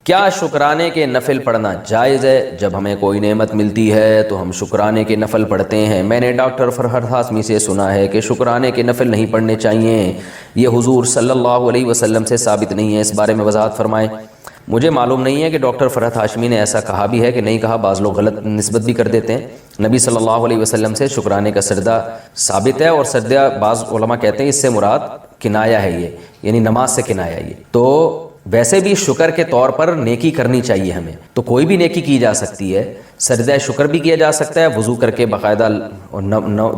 کیا شکرانے کے نفل پڑھنا جائز ہے؟ جب ہمیں کوئی نعمت ملتی ہے تو ہم شکرانے کے نفل پڑھتے ہیں۔ میں نے ڈاکٹر فرحت ہاشمی سے سنا ہے کہ شکرانے کے نفل نہیں پڑھنے چاہیے، یہ حضور صلی اللہ علیہ وسلم سے ثابت نہیں ہے، اس بارے میں وضاحت فرمائیں۔ مجھے معلوم نہیں ہے کہ ڈاکٹر فرحت ہاشمی نے ایسا کہا بھی ہے کہ نہیں کہا، بعض لوگ غلط نسبت بھی کر دیتے ہیں۔ نبی صلی اللہ علیہ وسلم سے شکرانے کا سجدہ ثابت ہے، اور سجدہ بعض علماء کہتے ہیں اس سے مراد کنایہ ہے، یہ یعنی نماز سے کنایہ ہے۔ یہ تو ویسے بھی شکر کے طور پر نیکی کرنی چاہیے ہمیں، تو کوئی بھی نیکی کی جا سکتی ہے، سجدہ شکر بھی کیا جا سکتا ہے، وضو کر کے باقاعدہ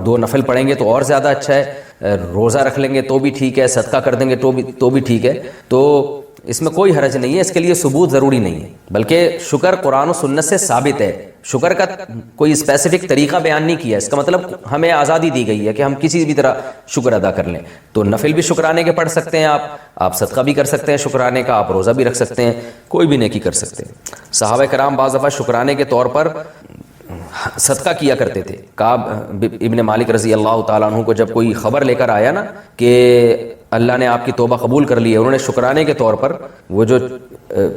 2 نفل پڑھیں گے تو اور زیادہ اچھا ہے، روزہ رکھ لیں گے تو بھی ٹھیک ہے، صدقہ کر دیں گے تو بھی ٹھیک ہے، تو اس میں کوئی حرج نہیں ہے، اس کے لیے ثبوت ضروری نہیں ہے، بلکہ شکر قرآن و سنت سے ثابت ہے۔ شکر کا کوئی اسپیسیفک طریقہ بیان نہیں کیا، اس کا مطلب ہمیں آزادی دی گئی ہے کہ ہم کسی بھی طرح شکر ادا کر لیں۔ تو نفل بھی شکرانے کے پڑھ سکتے ہیں، آپ صدقہ بھی کر سکتے ہیں شکرانے کا، آپ روزہ بھی رکھ سکتے ہیں، کوئی بھی نیکی کر سکتے ہیں۔ صحابہ کرام بعض دفعہ شکرانے کے طور پر صدقہ کیا کرتے تھے۔ کعب ابن مالک رضی اللہ تعالیٰ عنہ کو جب کوئی خبر لے کر آیا نا کہ اللہ نے آپ کی توبہ قبول کر لی ہے، انہوں نے شکرانے کے طور پر وہ جو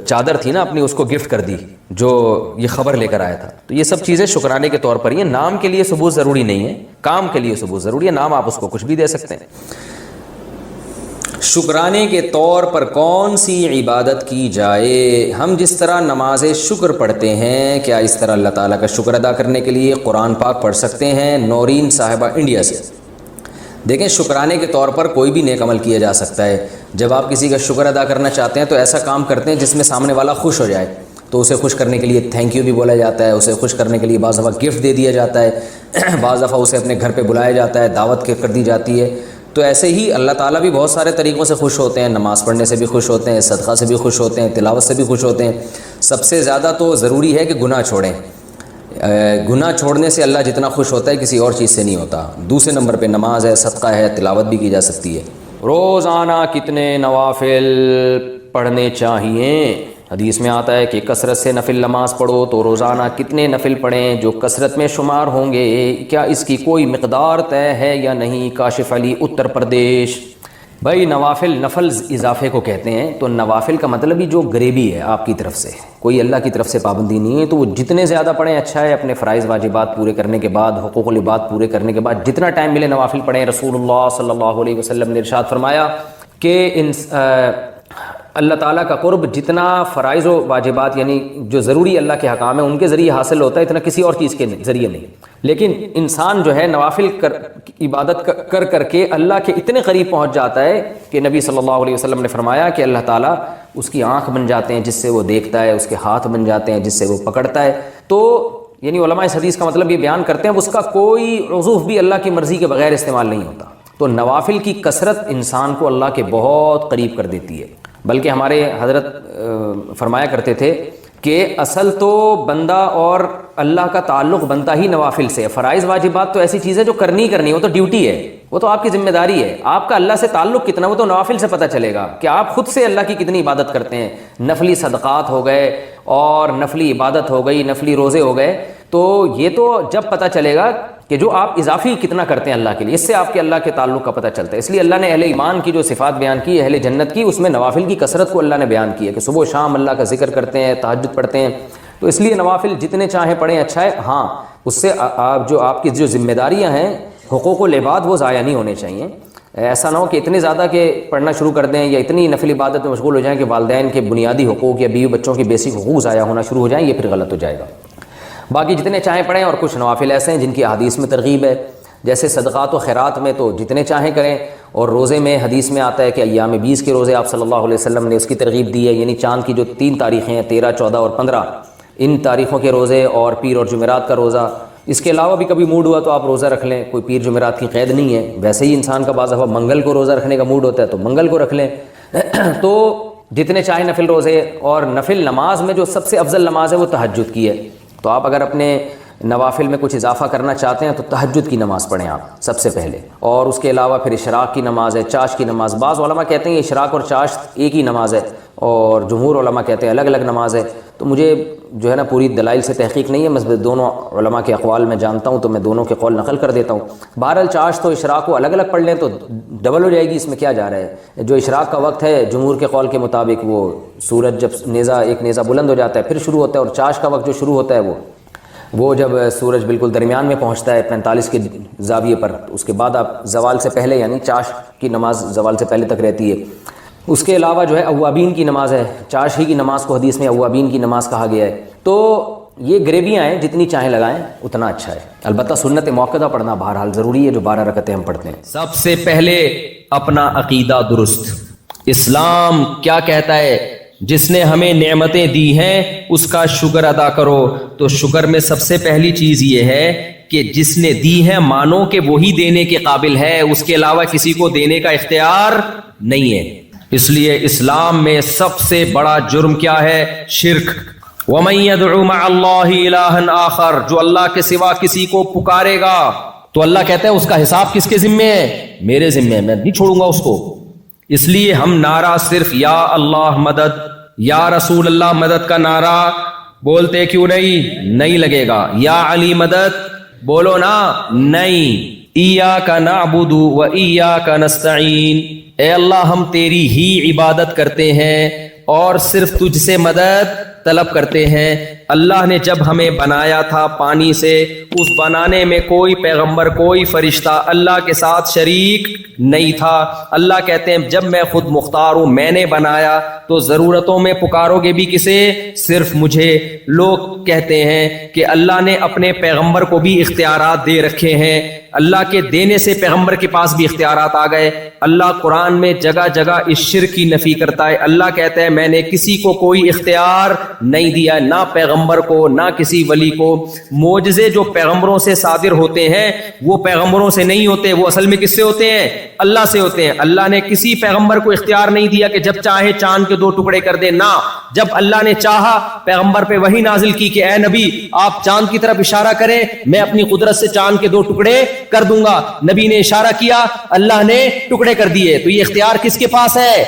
چادر تھی نا اپنی، اس کو گفٹ کر دی جو یہ خبر لے کر آیا تھا۔ تو یہ سب چیزیں شکرانے کے طور پر ہی ہیں، نام کے لیے ثبوت ضروری نہیں ہے، کام کے لیے ثبوت ضروری ہے، نام آپ اس کو کچھ بھی دے سکتے ہیں۔ شکرانے کے طور پر کون سی عبادت کی جائے؟ ہم جس طرح نماز شکر پڑھتے ہیں، کیا اس طرح اللہ تعالیٰ کا شکر ادا کرنے کے لیے قرآن پاک پڑھ سکتے ہیں؟ نورین صاحبہ انڈیا سے۔ دیکھیں، شکرانے کے طور پر کوئی بھی نیک عمل کیا جا سکتا ہے۔ جب آپ کسی کا شکر ادا کرنا چاہتے ہیں تو ایسا کام کرتے ہیں جس میں سامنے والا خوش ہو جائے، تو اسے خوش کرنے کے لیے تھینک یو بھی بولا جاتا ہے، اسے خوش کرنے کے لیے بعض دفعہ گفٹ دے دیا جاتا ہے، بعض دفعہ اسے اپنے گھر پہ بلایا جاتا ہے، دعوت کر دی جاتی ہے۔ تو ایسے ہی اللہ تعالیٰ بھی بہت سارے طریقوں سے خوش ہوتے ہیں، نماز پڑھنے سے بھی خوش ہوتے ہیں، صدقہ سے بھی خوش ہوتے ہیں، تلاوت سے بھی خوش ہوتے ہیں۔ سب سے زیادہ تو ضروری ہے کہ گناہ چھوڑیں، گناہ چھوڑنے سے اللہ جتنا خوش ہوتا ہے کسی اور چیز سے نہیں ہوتا۔ دوسرے نمبر پہ نماز ہے، صدقہ ہے، تلاوت بھی کی جا سکتی ہے۔ روزانہ کتنے نوافل پڑھنے چاہیے؟ حدیث میں آتا ہے کہ کثرت سے نفل نماز پڑھو، تو روزانہ کتنے نفل پڑھیں جو کثرت میں شمار ہوں گے؟ کیا اس کی کوئی مقدار طے ہے یا نہیں؟ کاشف علی، اتر پردیش۔ بھائی نوافل، نفل اضافے کو کہتے ہیں، تو نوافل کا مطلب ہی جو غریبی ہے آپ کی طرف سے، کوئی اللہ کی طرف سے پابندی نہیں ہے، تو وہ جتنے زیادہ پڑھیں اچھا ہے۔ اپنے فرائض واجبات پورے کرنے کے بعد، حقوق العباد پورے کرنے کے بعد جتنا ٹائم ملے نوافل پڑھیں۔ رسول اللہ صلی اللہ علیہ وسلم نے ارشاد فرمایا کہ اللہ تعالیٰ کا قرب جتنا فرائض و واجبات یعنی جو ضروری اللہ کے حکام ہیں ان کے ذریعے حاصل ہوتا ہے، اتنا کسی اور چیز کے ذریعے نہیں۔ لیکن انسان جو ہے نوافل عبادت کر کے اللہ کے اتنے قریب پہنچ جاتا ہے کہ نبی صلی اللہ علیہ وسلم نے فرمایا کہ اللہ تعالیٰ اس کی آنکھ بن جاتے ہیں جس سے وہ دیکھتا ہے، اس کے ہاتھ بن جاتے ہیں جس سے وہ پکڑتا ہے۔ تو یعنی علماء اس حدیث کا مطلب یہ بیان کرتے ہیں اس کا کوئی عضو بھی اللہ کی مرضی کے بغیر استعمال نہیں ہوتا۔ تو نوافل کی کثرت انسان کو اللہ کے بہت قریب کر دیتی ہے۔ بلکہ ہمارے حضرت فرمایا کرتے تھے کہ اصل تو بندہ اور اللہ کا تعلق بنتا ہی نوافل سے۔ فرائض واجبات تو ایسی چیز ہے جو کرنی ہے، وہ تو ڈیوٹی ہے، وہ تو آپ کی ذمہ داری ہے۔ آپ کا اللہ سے تعلق کتنا وہ تو نوافل سے پتہ چلے گا کہ آپ خود سے اللہ کی کتنی عبادت کرتے ہیں۔ نفلی صدقات ہو گئے اور نفلی عبادت ہو گئی، نفلی روزے ہو گئے، تو یہ تو جب پتہ چلے گا کہ جو آپ اضافی کتنا کرتے ہیں اللہ کے لیے، اس سے آپ کے اللہ کے تعلق کا پتہ چلتا ہے۔ اس لیے اللہ نے اہل ایمان کی جو صفات بیان کی، اہل جنت کی، اس میں نوافل کی کثرت کو اللہ نے بیان کی ہے کہ صبح و شام اللہ کا ذکر کرتے ہیں، تہجد پڑھتے ہیں۔ تو اس لیے نوافل جتنے چاہیں پڑھیں اچھا ہے۔ ہاں، اس سے آپ کی جو ذمہ داریاں ہیں، حقوق العباد، وہ ضائع نہیں ہونے چاہیے۔ ایسا نہ ہو کہ اتنے زیادہ کہ پڑھنا شروع کر دیں یا اتنی نفل عبادت میں مشغول ہو جائیں کہ والدین کے بنیادی حقوق یا بیوی بچوں کے بیسک حقوق ضائع ہونا شروع ہو جائیں، یہ پھر غلط ہو جائے گا۔ باقی جتنے چاہیں پڑھیں، اور کچھ نوافل ایسے ہیں جن کی احادیث میں ترغیب ہے، جیسے صدقات و خیرات میں تو جتنے چاہیں کریں، اور روزے میں حدیث میں آتا ہے کہ ایام 20 کے روزے آپ صلی اللہ علیہ وسلم نے اس کی ترغیب دی ہے، یعنی چاند کی جو 3 تاریخیں ہیں 13، 14 اور 15، ان تاریخوں کے روزے اور پیر اور جمعرات کا روزہ۔ اس کے علاوہ بھی کبھی موڈ ہوا تو آپ روزہ رکھ لیں، کوئی پیر جمعرات کی قید نہیں ہے۔ ویسے ہی انسان کا بعض دفعہ منگل کو روزہ رکھنے کا موڈ ہوتا ہے تو منگل کو رکھ لیں۔ تو جتنے چاہیں نفل روزے، اور نفل نماز میں جو سب سے افضل نماز ہے وہ تہجد کی ہے۔ تو آپ اگر اپنے نوافل میں کچھ اضافہ کرنا چاہتے ہیں تو تہجد کی نماز پڑھیں آپ سب سے پہلے، اور اس کے علاوہ پھر اشراق کی نماز ہے، چاش کی نماز۔ بعض علماء کہتے ہیں اشراق اور چاش ایک ہی نماز ہے، اور جمہور علماء کہتے ہیں الگ الگ نماز ہے۔ تو مجھے جو ہے نا پوری دلائل سے تحقیق نہیں ہے، میں دونوں علماء کے اقوال میں جانتا ہوں تو میں دونوں کے قول نقل کر دیتا ہوں۔ بہرحال چاش تو اشراق کو الگ الگ پڑھ لیں تو ڈبل ہو جائے گی، اس میں کیا جا رہا ہے۔ جو اشراق کا وقت ہے جمہور کے قول کے مطابق وہ سورج جب ایک نیزہ بلند ہو جاتا ہے پھر شروع ہوتا ہے، اور چاش کا وقت جو شروع ہوتا ہے وہ جب سورج بالکل درمیان میں پہنچتا ہے 45 کے زاویے پر، اس کے بعد آپ زوال سے پہلے، یعنی چاش کی نماز زوال سے پہلے تک رہتی ہے۔ اس کے علاوہ جو ہے اوابین کی نماز ہے، چاش ہی کی نماز کو حدیث میں اوابین کی نماز کہا گیا ہے۔ تو یہ گریبیاں ہیں، جتنی چاہیں لگائیں اتنا اچھا ہے۔ البتہ سنت موقدہ پڑھنا بہرحال ضروری ہے، جو 12 رکعتیں ہم پڑھتے ہیں۔ سب سے پہلے اپنا عقیدہ درست۔ اسلام کیا کہتا ہے؟ جس نے ہمیں نعمتیں دی ہیں اس کا شکر ادا کرو۔ تو شکر میں سب سے پہلی چیز یہ ہے کہ جس نے دی ہے مانو کہ وہی دینے کے قابل ہے، اس کے علاوہ کسی کو دینے کا اختیار نہیں ہے۔ اس لیے اسلام میں سب سے بڑا جرم کیا ہے؟ شرک۔ وَمَن يَدْعُ مَعَ اللَّهِ إِلَٰهًا آخر، جو اللہ کے سوا کسی کو پکارے گا تو اللہ کہتا ہے اس کا حساب کس کے ذمے ہے؟ میرے ذمے ہے، میں نہیں چھوڑوں گا اس کو۔ اس لیے ہم نعرہ صرف یا اللہ مدد، یا رسول اللہ مدد کا نعرہ بولتے کیوں نہیں لگے گا؟ یا علی مدد بولو نا، نہیں۔ ایاک نعبد و ایاک نستعین، اے اللہ ہم تیری ہی عبادت کرتے ہیں اور صرف تجھ سے مدد طلب کرتے ہیں۔ اللہ نے جب ہمیں بنایا تھا پانی سے، اس بنانے میں کوئی پیغمبر کوئی فرشتہ اللہ کے ساتھ شریک نہیں تھا۔ اللہ کہتے ہیں جب میں خود مختار ہوں، میں نے بنایا، تو ضرورتوں میں پکارو گے بھی کسے؟ صرف مجھے۔ لوگ کہتے ہیں کہ اللہ نے اپنے پیغمبر کو بھی اختیارات دے رکھے ہیں، اللہ کے دینے سے پیغمبر کے پاس بھی اختیارات آ گئے۔ اللہ قرآن میں جگہ جگہ اس شرک کی نفی کرتا ہے۔ اللہ کہتا ہے میں نے کسی کو کوئی اختیار نہیں دیا، نہ پیغمبر کو نہ کسی ولی کو۔ معجزے جو پیغمبروں سے صادر ہوتے ہیں وہ پیغمبروں سے نہیں ہوتے، وہ اصل میں کس سے ہوتے ہیں؟ اللہ سے ہوتے ہیں۔ اللہ نے کسی پیغمبر کو اختیار نہیں دیا کہ جب چاہے چاند کے 2 ٹکڑے کر دے، نہ، جب اللہ نے چاہا پیغمبر پہ وحی نازل کی کہ اے نبی آپ چاند کی طرف اشارہ کریں، میں اپنی قدرت سے چاند کے 2 ٹکڑے کر دوں گا۔ نبی نے اشارہ کیا، اللہ نے ٹکڑے کر دیے۔ تو یہ اختیار کس کے پاس ہے؟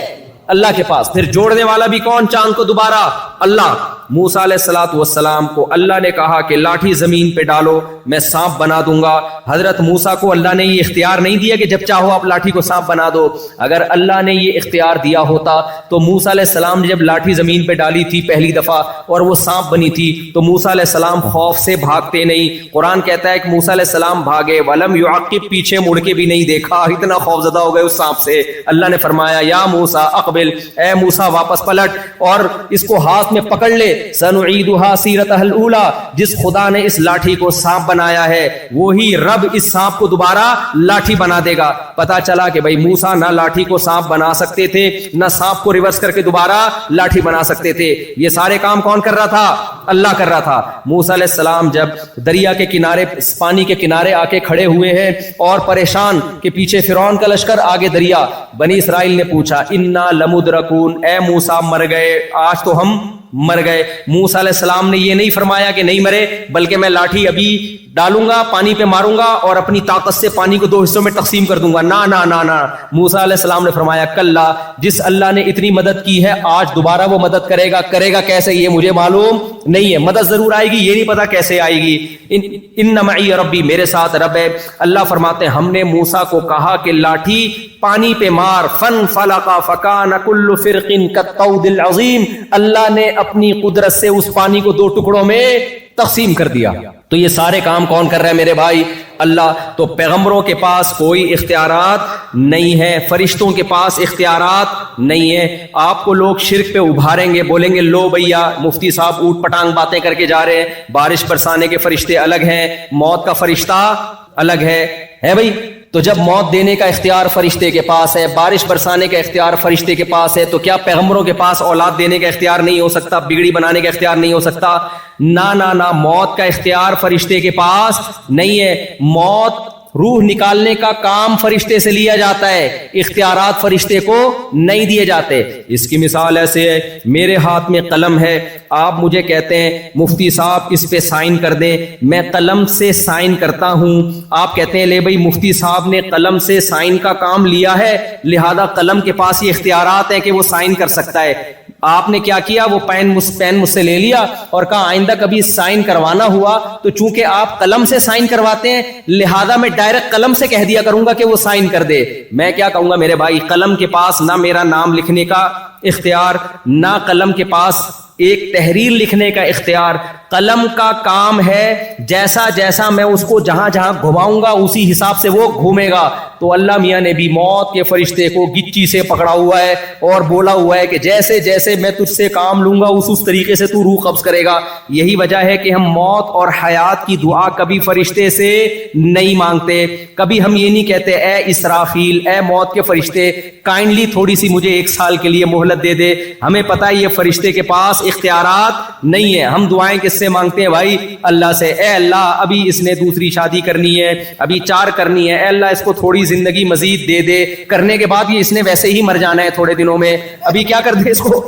اللہ کے پاس۔ پھر جوڑنے والا بھی کون؟ چاند کو دوبارہ اللہ۔ موسیٰ علیہ السلام کو اللہ نے کہا کہ لاٹھی زمین پہ ڈالو میں سانپ بنا دوں گا۔ حضرت موسیٰ کو اللہ نے یہ اختیار نہیں دیا کہ جب چاہو آپ لاٹھی کو سانپ بنا دو۔ اگر اللہ نے یہ اختیار دیا ہوتا تو موسیٰ علیہ السلام نے جب لاٹھی زمین پہ ڈالی تھی پہلی دفعہ اور وہ سانپ بنی تھی تو موسیٰ علیہ السلام خوف سے بھاگتے نہیں۔ قرآن کہتا ہے کہ موسیٰ علیہ السلام بھاگے، ولم یعقب، پیچھے مڑ کے بھی نہیں دیکھا، اتنا خوفزدہ ہو گئے اس سانپ سے۔ اللہ نے فرمایا یا موسیٰ اقبل، اے موسیٰ واپس پلٹ اور اس کو ہاتھ میں پکڑ لے۔ سنعیدها سیرتها الاولی، جس خدا نے اس لاٹھی کو سانپ بنایا ہے وہی رب اس سانپ کو دوبارہ لاٹھی بنا دے گا۔ پتا چلا کہ بھائی موسیٰ نہ لاٹھی کو سانپ بنا سکتے تھے، نہ سانپ کو ریورس کر کے دوبارہ لاٹھی بنا سکتے تھے۔ یہ سارے کام کون کر رہا تھا؟ اللہ کر رہا تھا۔ موسیٰ علیہ السلام جب دریا کے کنارے، پانی کے کنارے آ کے کھڑے ہوئے ہیں اور پریشان کہ پیچھے فرعون کا لشکر، آگے دریا، بنی اسرائیل نے پوچھا انا لمدرکون، اے موسیٰ مر گئے، آج تو ہم مر گئے۔ موسیٰ علیہ السلام نے یہ نہیں فرمایا کہ نہیں مرے، بلکہ میں لاٹھی ابھی ڈالوں گا، پانی پہ ماروں گا اور اپنی طاقت سے پانی کو 2 حصوں میں تقسیم کر دوں گا۔ نہ نہ نہ نہ، موسیٰ علیہ السلام نے فرمایا کلا، جس اللہ نے اتنی مدد کی ہے آج دوبارہ وہ مدد کرے گا۔ کرے گا کیسے یہ مجھے معلوم نہیں ہے، مدد ضرور آئے گی، یہ نہیں پتا کیسے آئے گی۔ ان معی ربی، میرے ساتھ رب ہے۔ اللہ فرماتے ہیں ہم نے موسیٰ کو کہا کہ لاٹھی پانی پہ مار، فن فلقا فکان کل فرق کالطود العظیم، اللہ نے اپنی قدرت سے اس پانی کو 2 ٹکڑوں میں تقسیم کر دیا۔ تو یہ سارے کام کون کر رہا ہے میرے بھائی؟ اللہ۔ تو پیغمبروں کے پاس کوئی اختیارات نہیں ہے، فرشتوں کے پاس اختیارات نہیں ہے۔ آپ کو لوگ شرک پہ ابھاریں گے، بولیں گے لو بھیا مفتی صاحب اوٹ پٹانگ باتیں کر کے جا رہے ہیں، بارش برسانے کے فرشتے الگ ہیں، موت کا فرشتہ الگ ہے بھائی؟ تو جب موت دینے کا اختیار فرشتے کے پاس ہے، بارش برسانے کا اختیار فرشتے کے پاس ہے، تو کیا پیغمبروں کے پاس اولاد دینے کا اختیار نہیں ہو سکتا؟ بگڑی بنانے کا اختیار نہیں ہو سکتا؟ نہ نہ نہ، موت کا اختیار فرشتے کے پاس نہیں ہے۔ موت روح نکالنے کا کام فرشتے سے لیا جاتا ہے، اختیارات فرشتے کو نہیں دیے جاتے۔ اس کی مثال ایسے ہے، میرے ہاتھ میں قلم ہے، آپ مجھے کہتے ہیں مفتی صاحب اس پہ سائن کر دیں، میں قلم سے سائن کرتا ہوں، آپ کہتے ہیں لے بھائی مفتی صاحب نے قلم سے سائن کا کام لیا ہے، لہذا قلم کے پاس یہ اختیارات ہیں کہ وہ سائن کر سکتا ہے۔ آپ نے کیا کیا، وہ پین مجھ سے لے لیا اور کہا آئندہ کبھی سائن کروانا ہوا تو چونکہ آپ قلم سے سائن کرواتے ہیں لہذا میں ڈائریکٹ قلم سے کہہ دیا کروں گا کہ وہ سائن کر دے۔ میں کیا کہوں گا، میرے بھائی قلم کے پاس نہ میرا نام لکھنے کا اختیار، نہ قلم کے پاس ایک تحریر لکھنے کا اختیار، قلم کا کام ہے جیسا جیسا میں اس کو جہاں جہاں گھماؤں گا اسی حساب سے وہ گھومے گا۔ تو اللہ میاں نے بھی موت کے فرشتے کو گچی سے پکڑا ہوا ہے اور بولا ہوا ہے کہ جیسے جیسے میں تجھ سے کام لوں گا اس طریقے سے تو روح قبض کرے گا۔ یہی وجہ ہے کہ ہم موت اور حیات کی دعا کبھی فرشتے سے نہیں مانگتے، کبھی ہم یہ نہیں کہتے اے اسرافیل، اے موت کے فرشتے کائنڈلی تھوڑی سی مجھے 1 سال کے لیے مہلت دے دے۔ ہمیں پتہ ہے یہ فرشتے کے پاس اختیارات نہیں ہے۔ ہم دعائیں کس سے مانگتے ہیں بھائی؟ اللہ سے۔ اے اللہ ابھی اس نے دوسری شادی کرنی ہے، ابھی 4 کرنی ہے، اے اللہ اس کو تھوڑی زندگی مزید دے دے، کرنے کے بعد یہ اس نے ویسے ہی مر جانا ہے تھوڑے دنوں میں، ابھی کیا کر دے، اس کو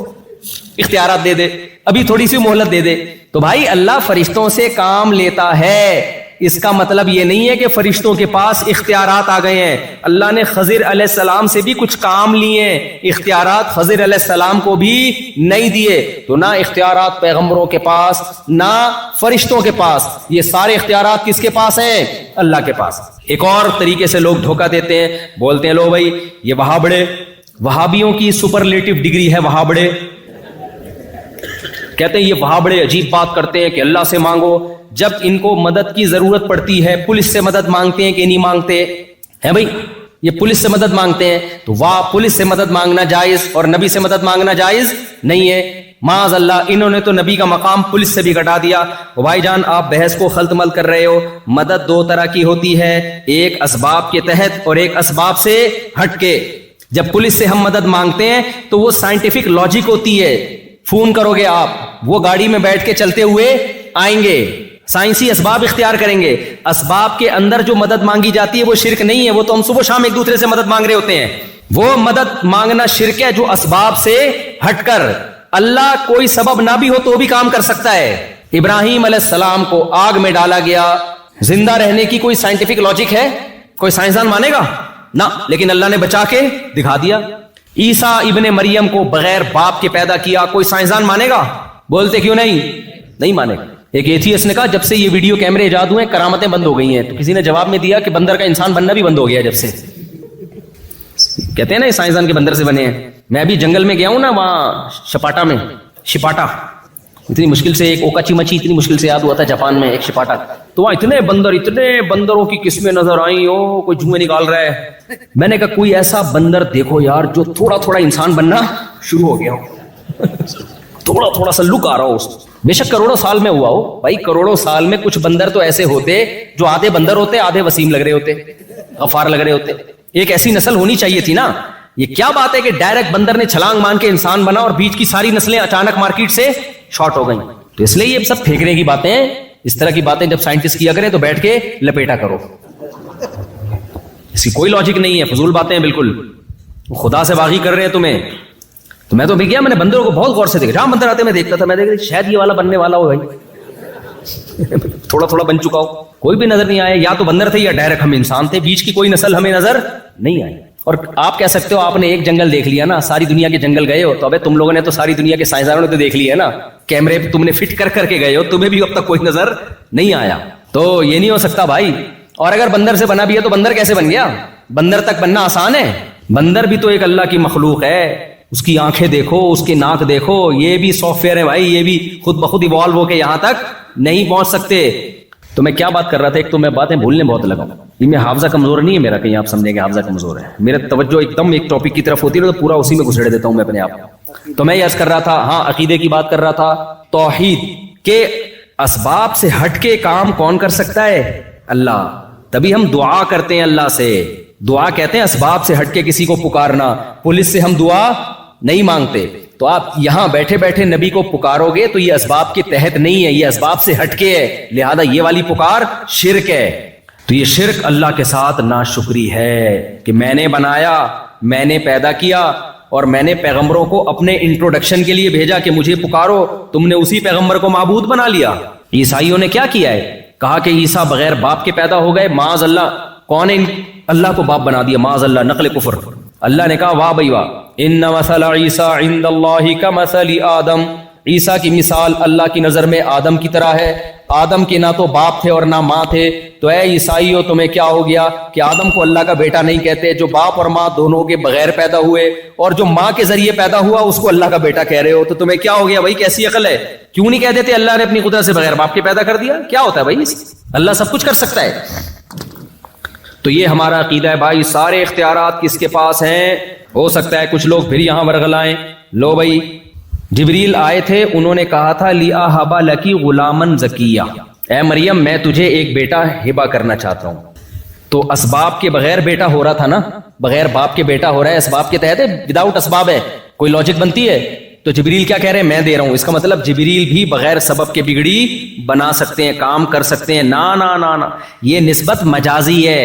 اختیارات دے دے، ابھی تھوڑی سی مہلت دے دے۔ تو بھائی اللہ فرشتوں سے کام لیتا ہے، اس کا مطلب یہ نہیں ہے کہ فرشتوں کے پاس اختیارات آ گئے ہیں۔ اللہ نے خضر علیہ السلام سے بھی کچھ کام لیے ہیں، اختیارات خضر علیہ السلام کو بھی نہیں دیے۔ تو نہ اختیارات پیغمبروں کے پاس نہ فرشتوں کے پاس، یہ سارے اختیارات کس کے پاس ہیں؟ اللہ کے پاس۔ ایک اور طریقے سے لوگ دھوکہ دیتے ہیں، بولتے ہیں لو بھائی یہ وہابڑے، وہابیوں کی سپرلیٹو ڈگری ہے وہابڑے، کہتے ہیں یہ وہابڑے عجیب بات کرتے ہیں کہ اللہ سے مانگو، جب ان کو مدد کی ضرورت پڑتی ہے پولیس سے مدد مانگتے ہیں کہ نہیں مانگتے ہیں؟ بھائی یہ پولیس سے مدد مانگتے ہیں تو واہ، پولیس سے مدد مانگنا جائز اور نبی سے مدد مانگنا جائز نہیں ہے، معاذ اللہ، انہوں نے تو نبی کا مقام پولیس سے بھی گھٹا دیا۔ بھائی جان آپ بحث کو خلط مل کر رہے ہو، مدد 2 طرح کی ہوتی ہے، ایک اسباب کے تحت اور ایک اسباب سے ہٹ کے۔ جب پولیس سے ہم مدد مانگتے ہیں تو وہ سائنٹیفک لاجک ہوتی ہے، فون کرو گے آپ، وہ گاڑی میں بیٹھ کے چلتے ہوئے آئیں گے، سائنسی اسباب اختیار کریں گے۔ اسباب کے اندر جو مدد مانگی جاتی ہے وہ شرک نہیں ہے، وہ تو ہم صبح شام ایک دوسرے سے مدد مانگ رہے ہوتے ہیں، وہ مدد مانگنا شرک ہے جو اسباب سے ہٹ کر، اللہ کوئی سبب نہ بھی ہو تو بھی کام کر سکتا ہے۔ ابراہیم علیہ السلام کو آگ میں ڈالا گیا، زندہ رہنے کی کوئی سائنٹیفک لاجک ہے؟ کوئی سائنسدان مانے گا؟ نہ، لیکن اللہ نے بچا کے دکھا دیا۔ عیسیٰ ابن مریم کو بغیر باپ کے پیدا کیا، کوئی سائنسدان مانے گا؟ بولتے کیوں نہیں مانے گا۔ ایک ایتھیسٹ نے کہا جب سے یہ ویڈیو کیمرے ایجاد ہوئے کرامتیں بند ہو گئی ہیں، تو کسی نے جواب میں دیا کہ بندر کا انسان بننا بھی بند ہو گیا جب سے۔ کہتے ہیں نا سائنسدان کے بندر سے بنے ہیں۔ میں ابھی جنگل میں گیا ہوں نا، وہاں شپاٹا میں، شپاٹا اتنی مشکل سے، ایک اوکاچی مچھی اتنی مشکل سے یاد ہوا تھا جاپان میں، ایک شپاٹا، تو وہاں اتنے بندروں کی قسمیں نظر آئیں، کوئی جوئیں نکال رہا ہے۔ میں نے کہا کوئی ایسا بندر دیکھو یار جو تھوڑا تھوڑا انسان بننا شروع ہو گیا ہو، تھوڑا تھوڑا سا لک آ رہا ہو اس، بے شک کروڑوں سال میں ہوا ہو بھائی، کروڑوں سال میں کچھ بندر تو ایسے ہوتے جو آدھے بندر ہوتے، آدھے وسیم لگ رہے ہوتے، غفار لگ رہے ہوتے۔ ایک ایسی نسل ہونی چاہیے تھی نا۔ یہ کیا بات ہے کہ ڈائریکٹ بندر نے چھلانگ مان کے انسان بنا اور بیچ کی ساری نسلیں اچانک مارکیٹ سے شارٹ ہو گئیں؟ تو اس لیے یہ سب پھینکنے کی باتیں ہیں، اس طرح کی باتیں جب سائنٹسٹ کیا کریں تو بیٹھ کے لپیٹا کرو، اس کی کوئی لاجک نہیں ہے، فضول باتیں ہیں بالکل، خدا سے باغی کر رہے ہیں تمہیں۔ تو میں تو بھی گیا، میں نے بندروں کو بہت غور سے دیکھا، جہاں بندر آتے میں دیکھتا تھا، میں دیکھ شاید یہ والا بننے والا ہو بھائی، تھوڑا تھوڑا بن چکا ہو، کوئی بھی نظر نہیں آیا، یا تو بندر تھے یا ڈائریکٹ ہم انسان تھے، بیچ کی کوئی نسل ہمیں نظر نہیں آئی۔ اور آپ کہہ سکتے ہو آپ نے ایک جنگل دیکھ لیا نا، ساری دنیا کے جنگل گئے ہو، تو ابے تم لوگوں نے تو ساری دنیا کے سائنسدانوں نے تو دیکھ لیا ہے نا، کیمرے تم نے فٹ کر کے گئے ہو، تمہیں بھی اب تک کوئی نظر نہیں آیا۔ تو یہ نہیں ہو سکتا بھائی۔ اور اگر بندر سے بنا بھی ہے تو بندر کیسے بن گیا؟ بندر تک بننا آسان ہے؟ بندر بھی تو ایک اللہ کی مخلوق ہے، اس کی آنکھیں دیکھو، اس کی ناک دیکھو، یہ بھی سافٹ ویئر ہے بھائی، یہ بھی خود بخود ایوالو ہو کے یہاں تک نہیں پہنچ سکتے۔ تو میں کیا بات کر رہا تھا، ایک تو میں باتیں بھولنے بہت لگا، یہ میں حافظہ کمزور نہیں ہے میرا، کہیں آپ سمجھیں کہ حافظہ کمزور ہے، میرا توجہ ایک دم ایک ٹاپک کی طرف ہوتی ہے تو پورا اسی میں گھسڑ دیتا ہوں میں اپنے آپ۔ تو میں یہ عرض کر رہا تھا، ہاں عقیدے کی بات کر رہا تھا، توحید کے اسباب سے ہٹ کے کام کون کر سکتا ہے؟ اللہ۔ تبھی ہم دعا کرتے ہیں اللہ سے، دعا کہتے ہیں اسباب سے ہٹ کے کسی کو پکارنا، پولیس سے ہم دعا نہیں مانگتے۔ تو آپ یہاں بیٹھے بیٹھے نبی کو پکارو گے تو یہ اسباب کے تحت نہیں ہے، یہ اسباب سے ہٹ کے ہے، لہذا یہ والی پکار شرک ہے۔ تو یہ شرک اللہ کے ساتھ ناشکری ہے کہ میں نے بنایا، میں نے پیدا کیا اور میں نے پیغمبروں کو اپنے انٹروڈکشن کے لیے بھیجا کہ مجھے پکارو، تم نے اسی پیغمبر کو معبود بنا لیا۔ عیسائیوں نے کیا کیا ہے؟ کہا کہ عیسیٰ بغیر باپ کے پیدا ہو گئے، معاذ اللہ، کون ہے اللہ کو باپ بنا دیا، معاذ اللہ، نقل کفر۔ اللہ نے کہا واہ بھائی واہ، ان مثل عیسیٰ عند اللہ کمثل آدم، عیسیٰ کی مثال اللہ کی نظر میں آدم کی طرح ہے۔ آدم کے نہ تو باپ تھے اور نہ ماں تھے، تو اے عیسائیوں تمہیں کیا ہو گیا کہ آدم کو اللہ کا بیٹا نہیں کہتے؟ جو باپ اور ماں دونوں کے بغیر پیدا ہوئے اور جو ماں کے ذریعے پیدا ہوا اس کو اللہ کا بیٹا کہہ رہے ہو، تو تمہیں کیا ہو گیا بھائی؟ کیسی عقل ہے؟ کیوں نہیں کہہ دیتے اللہ نے اپنی قدرت سے بغیر باپ کے پیدا کر دیا؟ کیا ہوتا ہے بھائی؟ اللہ سب کچھ کر سکتا ہے۔ تو یہ ہمارا عقیدہ ہے بھائی، سارے اختیارات کس کے پاس ہیں؟ ہو سکتا ہے کچھ لوگ پھر یہاں ورغلائیں، لو بھائی جبریل آئے تھے، انہوں نے کہا تھا لِأَهَبَ لَكِ غُلَامًا زَكِيًّا، اے مریم میں تجھے ایک بیٹا ہبہ کرنا چاہتا ہوں۔ تو اسباب کے بغیر بیٹا ہو رہا تھا نا، بغیر باپ کے بیٹا ہو رہا ہے، اسباب کے تحت ہے، وداؤٹ اسباب ہے، کوئی لاجک بنتی ہے؟ تو جبریل کیا کہہ رہے ہیں؟ میں دے رہا ہوں۔ اس کا مطلب جبریل بھی بغیر سبب کے بگڑی بنا سکتے ہیں، کام کر سکتے ہیں۔ نا نا نا نا، یہ نسبت مجازی ہے۔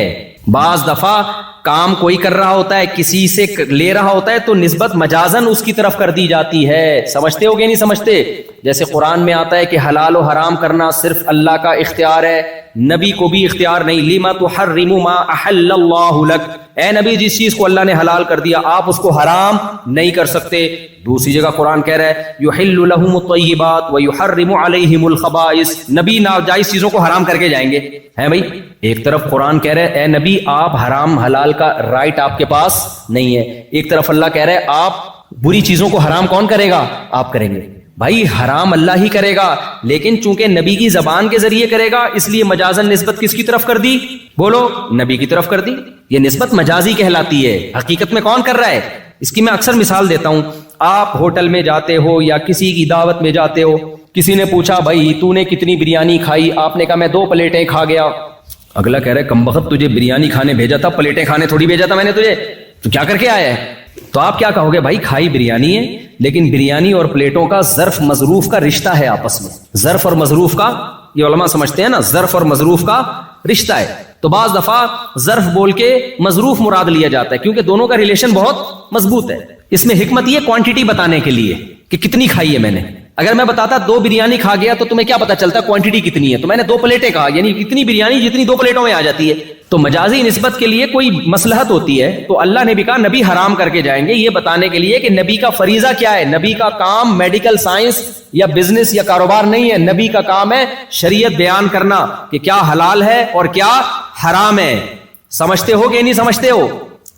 بعض دفعہ کام کوئی کر رہا ہوتا ہے، کسی سے لے رہا ہوتا ہے، تو نسبت مجازن اس کی طرف کر دی جاتی ہے۔ سمجھتے ہو کہ نہیں سمجھتے؟ جیسے قرآن میں آتا ہے کہ حلال و حرام کرنا صرف اللہ کا اختیار ہے، نبی کو بھی اختیار نہیں۔ لِمَ تُحَرِّمُ مَا أَحَلَّ اللَّهُ لَكَ، اے نبی جس چیز کو اللہ نے حلال کر دیا آپ اس کو حرام نہیں کر سکتے۔ دوسری جگہ قرآن کہہ رہا ہے یحل لہم الطیبات ویحرم علیہم الخبائث، نبی ناجائز چیزوں کو حرام کر کے جائیں گے، ہیں بھائی؟ ایک طرف قرآن کہہ رہا ہے اے نبی آپ حرام حلال کا رائٹ آپ کے پاس نہیں ہے، ایک طرف اللہ کہہ رہا ہے آپ بری چیزوں کو حرام کون کرے گا؟ آپ کریں گے۔ بھائی حرام اللہ ہی کرے گا، لیکن چونکہ نبی کی زبان کے ذریعے کرے گا اس لیے مجازن نسبت کس کی طرف کر دی؟ بولو، نبی کی طرف کر دی۔ یہ نسبت مجازی کہلاتی ہے، حقیقت میں کون کر رہا ہے؟ اس کی میں اکثر مثال دیتا ہوں۔ آپ ہوٹل میں جاتے ہو یا کسی کی دعوت میں جاتے ہو، کسی نے پوچھا بھائی تو نے کتنی بریانی کھائی؟ آپ نے کہا میں 2 پلیٹیں کھا گیا۔ اگلا کہہ رہا ہے کمبخت تجھے بریانی کھانے بھیجا تھا، پلیٹیں کھانے تھوڑی بھیجا تھا میں نے تجھے، تو کیا کر کے آیا ہے؟ تو آپ کیا کہو گے؟ بھائی کھائی بریانی ہے، لیکن بریانی اور پلیٹوں کا ظرف مظروف کا رشتہ ہے آپس میں، ظرف اور مظروف کا، یہ علماء سمجھتے ہیں نا، ظرف اور مظروف کا رشتہ ہے۔ تو بعض دفعہ ظرف بول کے مظروف مراد لیا جاتا ہے کیونکہ دونوں کا ریلیشن بہت مضبوط ہے۔ اس میں حکمت یہ کوانٹٹی بتانے کے لیے کہ کتنی کھائی ہے میں نے۔ اگر میں بتاتا 2 بریانی کھا گیا تو تمہیں کیا پتا چلتا کوانٹٹی کتنی ہے؟ تو میں نے 2 پلیٹیں کہا، یعنی اتنی بریانی جتنی 2 پلیٹوں میں آ جاتی ہے۔ تو مجازی نسبت کے لیے کوئی مصلحت ہوتی ہے تو اللہ نے بھی کہا نبی حرام کر کے جائیں گے، یہ بتانے کے لیے کہ نبی کا فریضہ کیا ہے۔ نبی کا کام میڈیکل سائنس یا بزنس یا کاروبار نہیں ہے، نبی کا کام ہے شریعت بیان کرنا کہ کیا حلال ہے اور کیا حرام ہے۔ سمجھتے ہو کہ نہیں سمجھتے ہو؟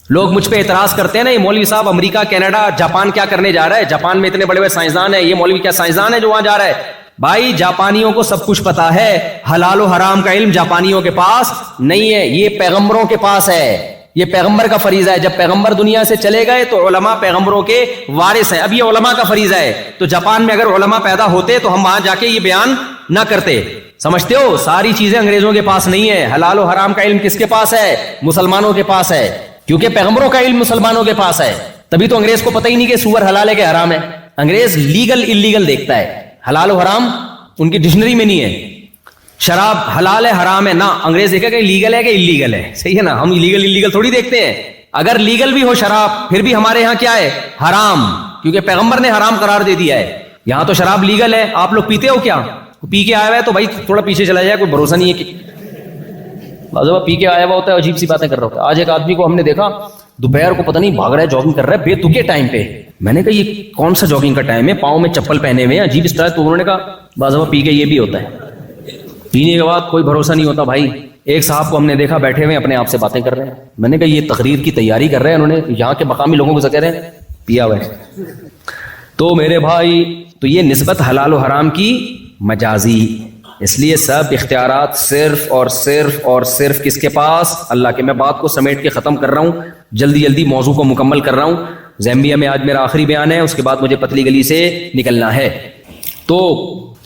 لوگ مجھ پہ اعتراض کرتے ہیں نا، یہ مولوی صاحب امریکہ کینیڈا جاپان کیا کرنے جا رہا ہے؟ جاپان میں اتنے بڑے بڑے سائنسدان ہیں، یہ مولوی کیا سائنسدان ہے جو وہاں جا رہا ہے؟ بھائی جاپانیوں کو سب کچھ پتا ہے، حلال و حرام کا علم جاپانیوں کے پاس نہیں ہے، یہ پیغمبروں کے پاس ہے، یہ پیغمبر کا فریضہ ہے۔ جب پیغمبر دنیا سے چلے گئے تو علماء پیغمبروں کے وارث ہیں، اب یہ علماء کا فریضہ ہے۔ تو جاپان میں اگر علماء پیدا ہوتے تو ہم وہاں جا کے یہ بیان نہ کرتے۔ سمجھتے ہو؟ ساری چیزیں انگریزوں کے پاس نہیں ہے، حلال و حرام کا علم کس کے پاس ہے؟ مسلمانوں کے پاس ہے، کیونکہ پیغمبروں کا علم مسلمانوں کے پاس ہے۔ تبھی تو انگریز کو پتہ ہی نہیں کہ سور حلال ہے کہ حرام ہے۔ انگریز لیگل اللیگل دیکھتا ہے، حلال و حرام ان کی ڈکشنری میں نہیں ہے۔ شراب حلال ہے حرام ہے، نہ انگریز دیکھے کہ لیگل ہے کہ اللیگل ہے، صحیح ہے نا؟ ہم لیگل اللیگل تھوڑی دیکھتے ہیں۔ اگر لیگل بھی ہو شراب پھر بھی ہمارے یہاں کیا ہے؟ حرام، کیونکہ پیغمبر نے حرام قرار دے دیا ہے۔ یہاں تو شراب لیگل ہے، آپ لوگ پیتے ہو کیا؟ پی کے آیا ہوا ہے تو بھائی تھوڑا پیچھے چلا جائے، کوئی بھروسہ نہیں ہے کہ پی کے آیا ہوا ہوتا ہے، عجیب سی باتیں کر رہا ہوتا ہے۔ آج ایک آدمی کو ہم نے دیکھا دوپہر کو پتہ نہیں بھاگ رہا ہے، جاگنگ کر رہا ہے بے تکے ٹائم پہ۔ میں نے کہا یہ کون سا جاگنگ کا ٹائم ہے؟ پاؤں میں چپل پہنے ہوئے ہیں، عجیب اسٹائل۔ تو انہوں نے کہا بعض دفعہ پی کے یہ بھی ہوتا ہے، پینے کے بعد کوئی بھروسہ نہیں ہوتا بھائی۔ ایک صاحب کو ہم نے دیکھا بیٹھے ہوئے اپنے آپ سے باتیں کر رہے ہیں، میں نے کہا یہ تقریر کی تیاری کر رہے ہیں، انہوں نے یہاں کے مقامی لوگوں کو کہہ رہے ہیں پیا ہوا ہے۔ تو میرے بھائی تو یہ نسبت حلال و حرام کی مجازی، اس لیے سب اختیارات صرف اور صرف اور صرف کس کے پاس؟ اللہ کے۔ میں بات کو سمیٹ کے ختم کر رہا ہوں، جلدی جلدی موضوع کو مکمل کر رہا ہوں۔ زیمبیا میں آج میرا آخری بیان ہے، اس کے بعد مجھے پتلی گلی سے نکلنا ہے۔ تو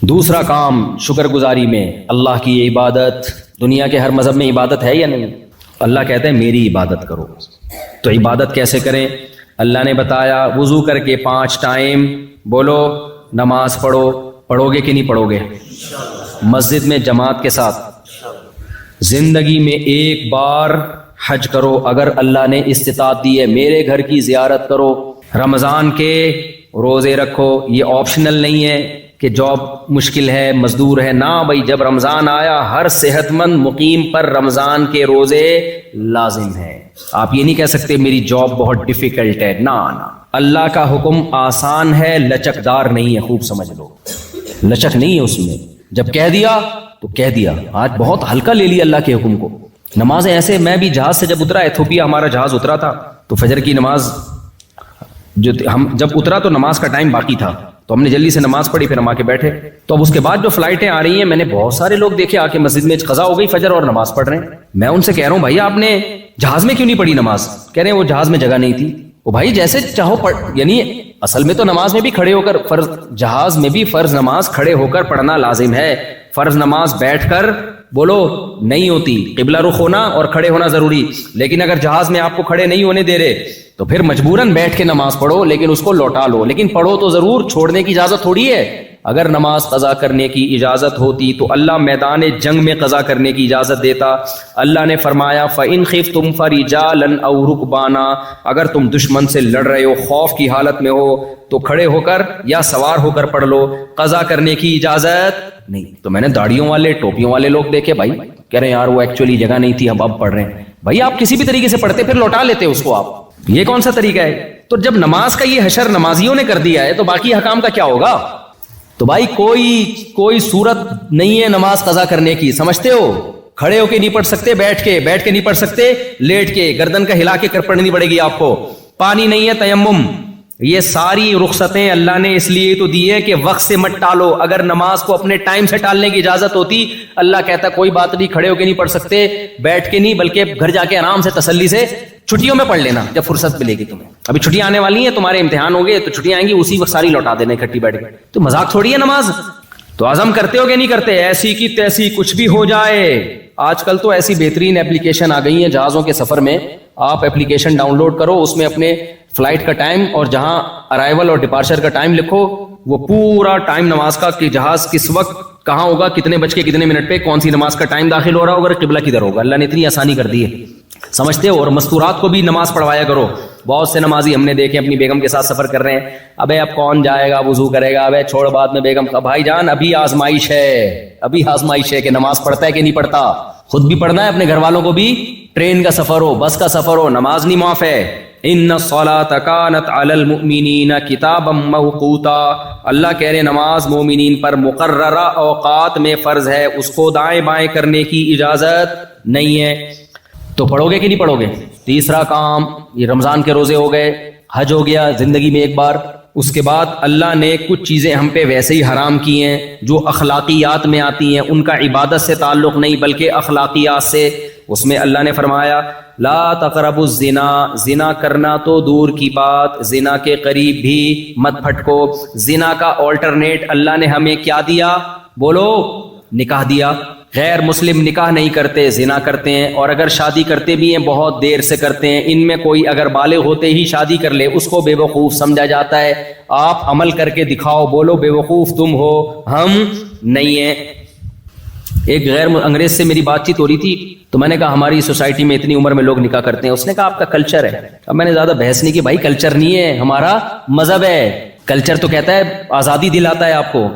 دوسرا کام شکر گزاری میں اللہ کی یہ عبادت، دنیا کے ہر مذہب میں عبادت ہے یا نہیں؟ اللہ کہتا ہے میری عبادت کرو۔ تو عبادت کیسے کریں؟ اللہ نے بتایا وضو کر کے 5 ٹائم بولو نماز پڑھو۔ پڑھو گے کہ نہیں پڑھو گے؟ مسجد میں جماعت کے ساتھ زندگی میں ایک بار حج کرو اگر اللہ نے استطاعت دی ہے. میرے گھر کی زیارت کرو. رمضان کے روزے رکھو. یہ آپشنل نہیں ہے کہ جاب مشکل ہے, مزدور ہے. نہ بھائی, جب رمضان آیا ہر صحت مند مقیم پر رمضان کے روزے لازم ہیں. آپ یہ نہیں کہہ سکتے میری جاب بہت ڈیفیکلٹ ہے. نہ, اللہ کا حکم آسان ہے, لچکدار نہیں ہے. خوب سمجھ لو, لچک نہیں ہے اس میں. جب کہہ دیا تو کہہ دیا. آج بہت ہلکا لے لیا اللہ کے حکم کو. نمازیں ایسے, میں بھی جہاز سے جب اترا, ایتھوپیا ہمارا جہاز اترا تھا, تو فجر کی نماز جو ہم جب اترا تو نماز کا ٹائم باقی تھا, تو ہم نے جلدی سے نماز پڑھی, پھر ہم آ کے بیٹھے. تو اب اس کے بعد جو فلائٹیں آ رہی ہیں, میں نے بہت سارے لوگ دیکھے آ کے مسجد میں قضا ہو گئی فجر اور نماز پڑھ رہے ہیں. میں ان سے کہہ رہا ہوں بھائی آپ نے جہاز میں کیوں نہیں پڑھی نماز؟ کہہ رہے ہیں وہ جہاز میں جگہ نہیں تھی. وہ بھائی جیسے چاہو پڑھ, یعنی اصل میں تو نماز میں بھی کھڑے ہو کر فرض, جہاز میں بھی فرض نماز کھڑے ہو کر پڑھنا لازم ہے. فرض نماز بیٹھ کر بولو نہیں ہوتی, قبلہ رخ ہونا اور کھڑے ہونا ضروری. لیکن اگر جہاز میں آپ کو کھڑے نہیں ہونے دے رہے تو پھر مجبوراً بیٹھ کے نماز پڑھو, لیکن اس کو لوٹا لو. لیکن پڑھو تو ضرور, چھوڑنے کی اجازت تھوڑی ہے. اگر نماز قضا کرنے کی اجازت ہوتی تو اللہ میدان جنگ میں قضا کرنے کی اجازت دیتا. اللہ نے فرمایا فَإِنْ خِفْتُمْ فَرِجَالًا أَوْ رُكْبَانًا, اگر تم دشمن سے لڑ رہے ہو, خوف کی حالت میں ہو, تو کھڑے ہو کر یا سوار ہو کر پڑھ لو, قضا کرنے کی اجازت نہیں. تو میں نے داڑھیوں والے ٹوپیوں والے لوگ دیکھے, بھائی کہہ رہے ہیں یار وہ ایکچولی جگہ نہیں تھی, اب پڑھ رہے ہیں. بھائی آپ کسی بھی طریقے سے پڑھتے پھر لوٹا لیتے اس کو آپ, یہ کون سا طریقہ ہے؟ تو جب نماز کا یہ حشر نمازیوں نے کر دیا ہے تو باقی حکام کا کیا ہوگا؟ تو بھائی کوئی صورت نہیں ہے نماز قضا کرنے کی, سمجھتے ہو؟ کھڑے ہو کے نہیں پڑھ سکتے, بیٹھ کے نہیں پڑھ سکتے, لیٹ کے گردن کا ہلا کے کر پڑھنی پڑے گی آپ کو. پانی نہیں ہے, تیمم. یہ ساری رخصتیں اللہ نے اس لیے تو دی ہے کہ وقت سے مت ٹالو. اگر نماز کو اپنے ٹائم سے ٹالنے کی اجازت ہوتی, اللہ کہتا کوئی بات نہیں, کھڑے ہو کے نہیں پڑھ سکتے, بیٹھ کے نہیں, بلکہ گھر جا کے آرام سے تسلی سے چھٹیوں میں پڑھ لینا جب فرصت ملے گی تمہیں. ابھی چھٹیاں آنے والی ہیں, تمہارے امتحان ہو گئے تو چھٹیاں آئیں گی, اسی وقت ساری لوٹا دینا اکٹھی بیٹھ کے. تو مذاق تھوڑی ہے نماز. تو عزم کرتے ہو کہ نہیں کرتے؟ ایسی کی تیسی کچھ بھی ہو جائے. آج کل تو ایسی بہترین ایپلیکیشن آ گئی ہیں جہازوں کے سفر میں, آپ ایپلیکیشن ڈاؤن لوڈ کرو, اس میں اپنے فلائٹ کا ٹائم اور جہاں ارائیول اور ڈپارچر کا ٹائم لکھو, وہ پورا ٹائم نماز کا کہ جہاز کس وقت کہاں ہوگا, کتنے بج کے کتنے منٹ پہ کون سی نماز کا ٹائم داخل ہو رہا ہوگا, قبلہ کدھر ہوگا. اللہ نے اتنی آسانی کر دی ہے, سمجھتے ہو؟ اور مستورات کو بھی نماز پڑھوایا کرو. بہت سے نمازی ہم نے دیکھے اپنی بیگم کے ساتھ سفر کر رہے ہیں, ابے اب کون جائے گا, وضو کرے گا, ابے چھوڑ بعد میں بیگم کا. بھائی جان ابھی آزمائش ہے کہ نماز پڑھتا ہے کہ نہیں پڑھتا. خود بھی پڑھنا ہے, اپنے گھر والوں کو بھی. ٹرین کا سفر ہو, بس کا سفر ہو, نماز نہیں معاف ہے. ان الصلاۃ کانت علی المؤمنین کتابا موقوتا, اللہ کہہ رہے نماز مومنین پر مقررہ اوقات میں فرض ہے, اس کو دائیں بائیں کرنے کی اجازت نہیں ہے. تو پڑھو گے کہ نہیں پڑھو گے؟ تیسرا کام, یہ رمضان کے روزے ہو گئے, حج ہو گیا زندگی میں ایک بار. اس کے بعد اللہ نے کچھ چیزیں ہم پہ ویسے ہی حرام کی ہیں جو اخلاقیات میں آتی ہیں, ان کا عبادت سے تعلق نہیں بلکہ اخلاقیات سے. اس میں اللہ نے فرمایا لا تقربوا الزنا, زنا کرنا تو دور کی بات, زنا کے قریب بھی مت پھٹکو. زنا کا آلٹرنیٹ اللہ نے ہمیں کیا دیا؟ بولو, نکاح دیا. غیر مسلم نکاح نہیں کرتے, زنا کرتے ہیں, اور اگر شادی کرتے بھی ہیں بہت دیر سے کرتے ہیں. ان میں کوئی اگر بالغ ہوتے ہی شادی کر لے اس کو بے وقوف سمجھا جاتا ہے. آپ عمل کر کے دکھاؤ, بولو بے وقوف تم ہو, ہم نہیں ہیں. ایک غیر انگریز سے میری بات چیت ہو رہی تھی, تو میں نے کہا ہماری سوسائٹی میں اتنی عمر میں لوگ نکاح کرتے ہیں. اس نے کہا آپ کا کلچر ہے. اب میں نے زیادہ بحث نہیں کی, بھائی کلچر نہیں ہے, ہمارا مذہب ہے. کلچر تو کہتا ہے آزادی دلاتا ہے آپ کو,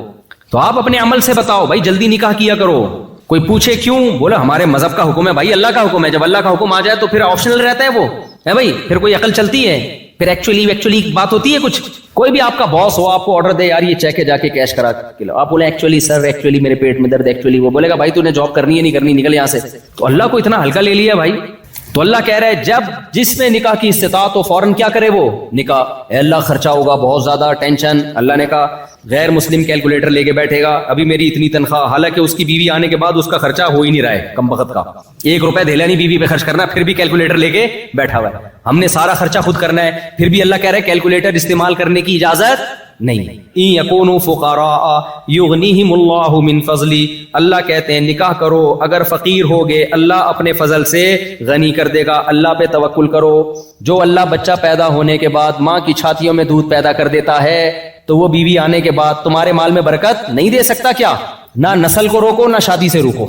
تو آپ اپنے عمل سے بتاؤ بھائی جلدی نکاح کیا کرو. کوئی پوچھے کیوں, بولا ہمارے مذہب کا حکم ہے. بھائی اللہ کا حکم ہے, جب اللہ کا حکم آ جائے تو پھر آپشنل رہتا ہے وہ, ہے بھائی, پھر کوئی عقل چلتی ہے, پھر ایکچولی بات ہوتی ہے کچھ. کوئی بھی آپ کا باس ہو, آپ کو آرڈر دے یار یہ چیک ہے جا کے کیش کرا کے لاؤ, آپ بولے ایکچولی سر ایکچولی میرے پیٹ میں درد, ایکچولی وہ بولے گا بھائی تو نے جاب کرنی ہے نہیں کرنی, نکل یہاں سے. تو اللہ کو اتنا ہلکا لے لیا بھائی. تو اللہ کہہ رہا ہے جب جس میں نکاح کی استطاعت ہو فوراً کیا کرے وہ نکاح. اے اللہ خرچہ ہوگا بہت زیادہ, ٹینشن. اللہ نے کہا غیر مسلم کیلکولیٹر لے کے بیٹھے گا, ابھی میری اتنی تنخواہ, حالانکہ اس کی بیوی آنے کے بعد اس کا خرچہ ہو ہی نہیں رہا ہے, کم بخت کا 1 روپے دھیلا نہیں بیوی پہ خرچ کرنا, پھر بھی کیلکولیٹر لے کے بیٹھا ہوا ہے. ہم نے سارا خرچہ خود کرنا ہے, پھر بھی اللہ کہہ رہا ہے کیلکولیٹر استعمال کرنے کی اجازت نہیں. ان یکونوا فقراء یغنیہم اللہ من فضلی, اللہ کہتے ہیں نکاح کرو اگر فقیر ہوگے اللہ اپنے فضل سے غنی کر دے گا. اللہ پہ توکل کرو. جو اللہ بچہ پیدا ہونے کے بعد ماں کی چھاتیوں میں دودھ پیدا کر دیتا ہے تو وہ بیوی آنے کے بعد تمہارے مال میں برکت نہیں دے سکتا کیا؟ نہ نسل کو روکو نہ شادی سے روکو.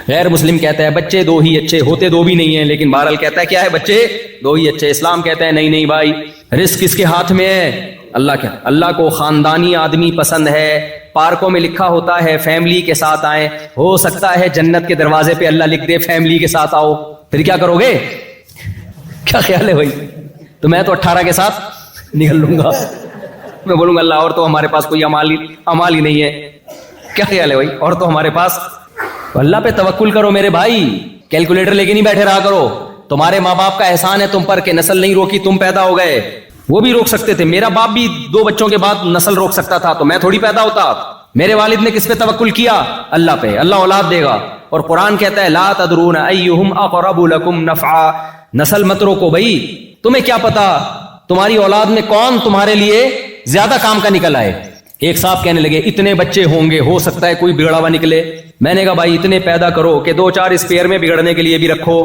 غیر مسلم کہتا ہے بچے دو ہی اچھے ہوتے، دو بھی نہیں ہیں، لیکن بہرحال کہتا ہے کیا ہے، بچے دو ہی اچھے۔ اسلام کہتا ہے نہیں نہیں بھائی، رزق کس کے ہاتھ میں ہے؟ اللہ کو خاندانی آدمی پسند ہے۔ پارکوں میں لکھا ہوتا ہے فیملی کے ساتھ آئیں، ہو سکتا ہے جنت کے دروازے پہ اللہ لکھ دے فیملی کے ساتھ آؤ، پھر کیا کرو گے؟ کیا خیال ہے بھائی؟ تو میں تو 18 کے ساتھ نکل لوں گا، میں بولوں گا اللہ اور تو ہمارے پاس کوئی امال ہی نہیں ہے۔ کیا خیال ہے بھائی؟ اور تو ہمارے پاس، اللہ پہ توکل کرو میرے بھائی، کیلکولیٹر لے کے نہیں بیٹھے رہا کرو۔ تمہارے ماں باپ کا احسان ہے تم پر کہ نسل نہیں روکی، تم پیدا ہو گئے، وہ بھی روک سکتے تھے۔ میرا باپ بھی 2 بچوں کے بعد نسل روک سکتا تھا، تو میں تھوڑی پیدا ہوتا۔ میرے والد نے کس پہ توکل کیا؟ اللہ پہ، اللہ اولاد دے گا۔ اور قرآن کہتا ہے لا تدرون ایہم اقرب لکم نفعا، نسل مت روکو بھائی، تمہیں کیا پتا تمہاری اولاد میں کون تمہارے لیے زیادہ کام کا نکل آئے۔ ایک صاحب کہنے لگے اتنے بچے ہوں گے، ہو سکتا ہے کوئی بگڑا ہوا نکلے۔ میں نے کہا بھائی اتنے پیدا کرو کہ 2-4 اسپیئر میں بگڑنے کے لیے بھی رکھو،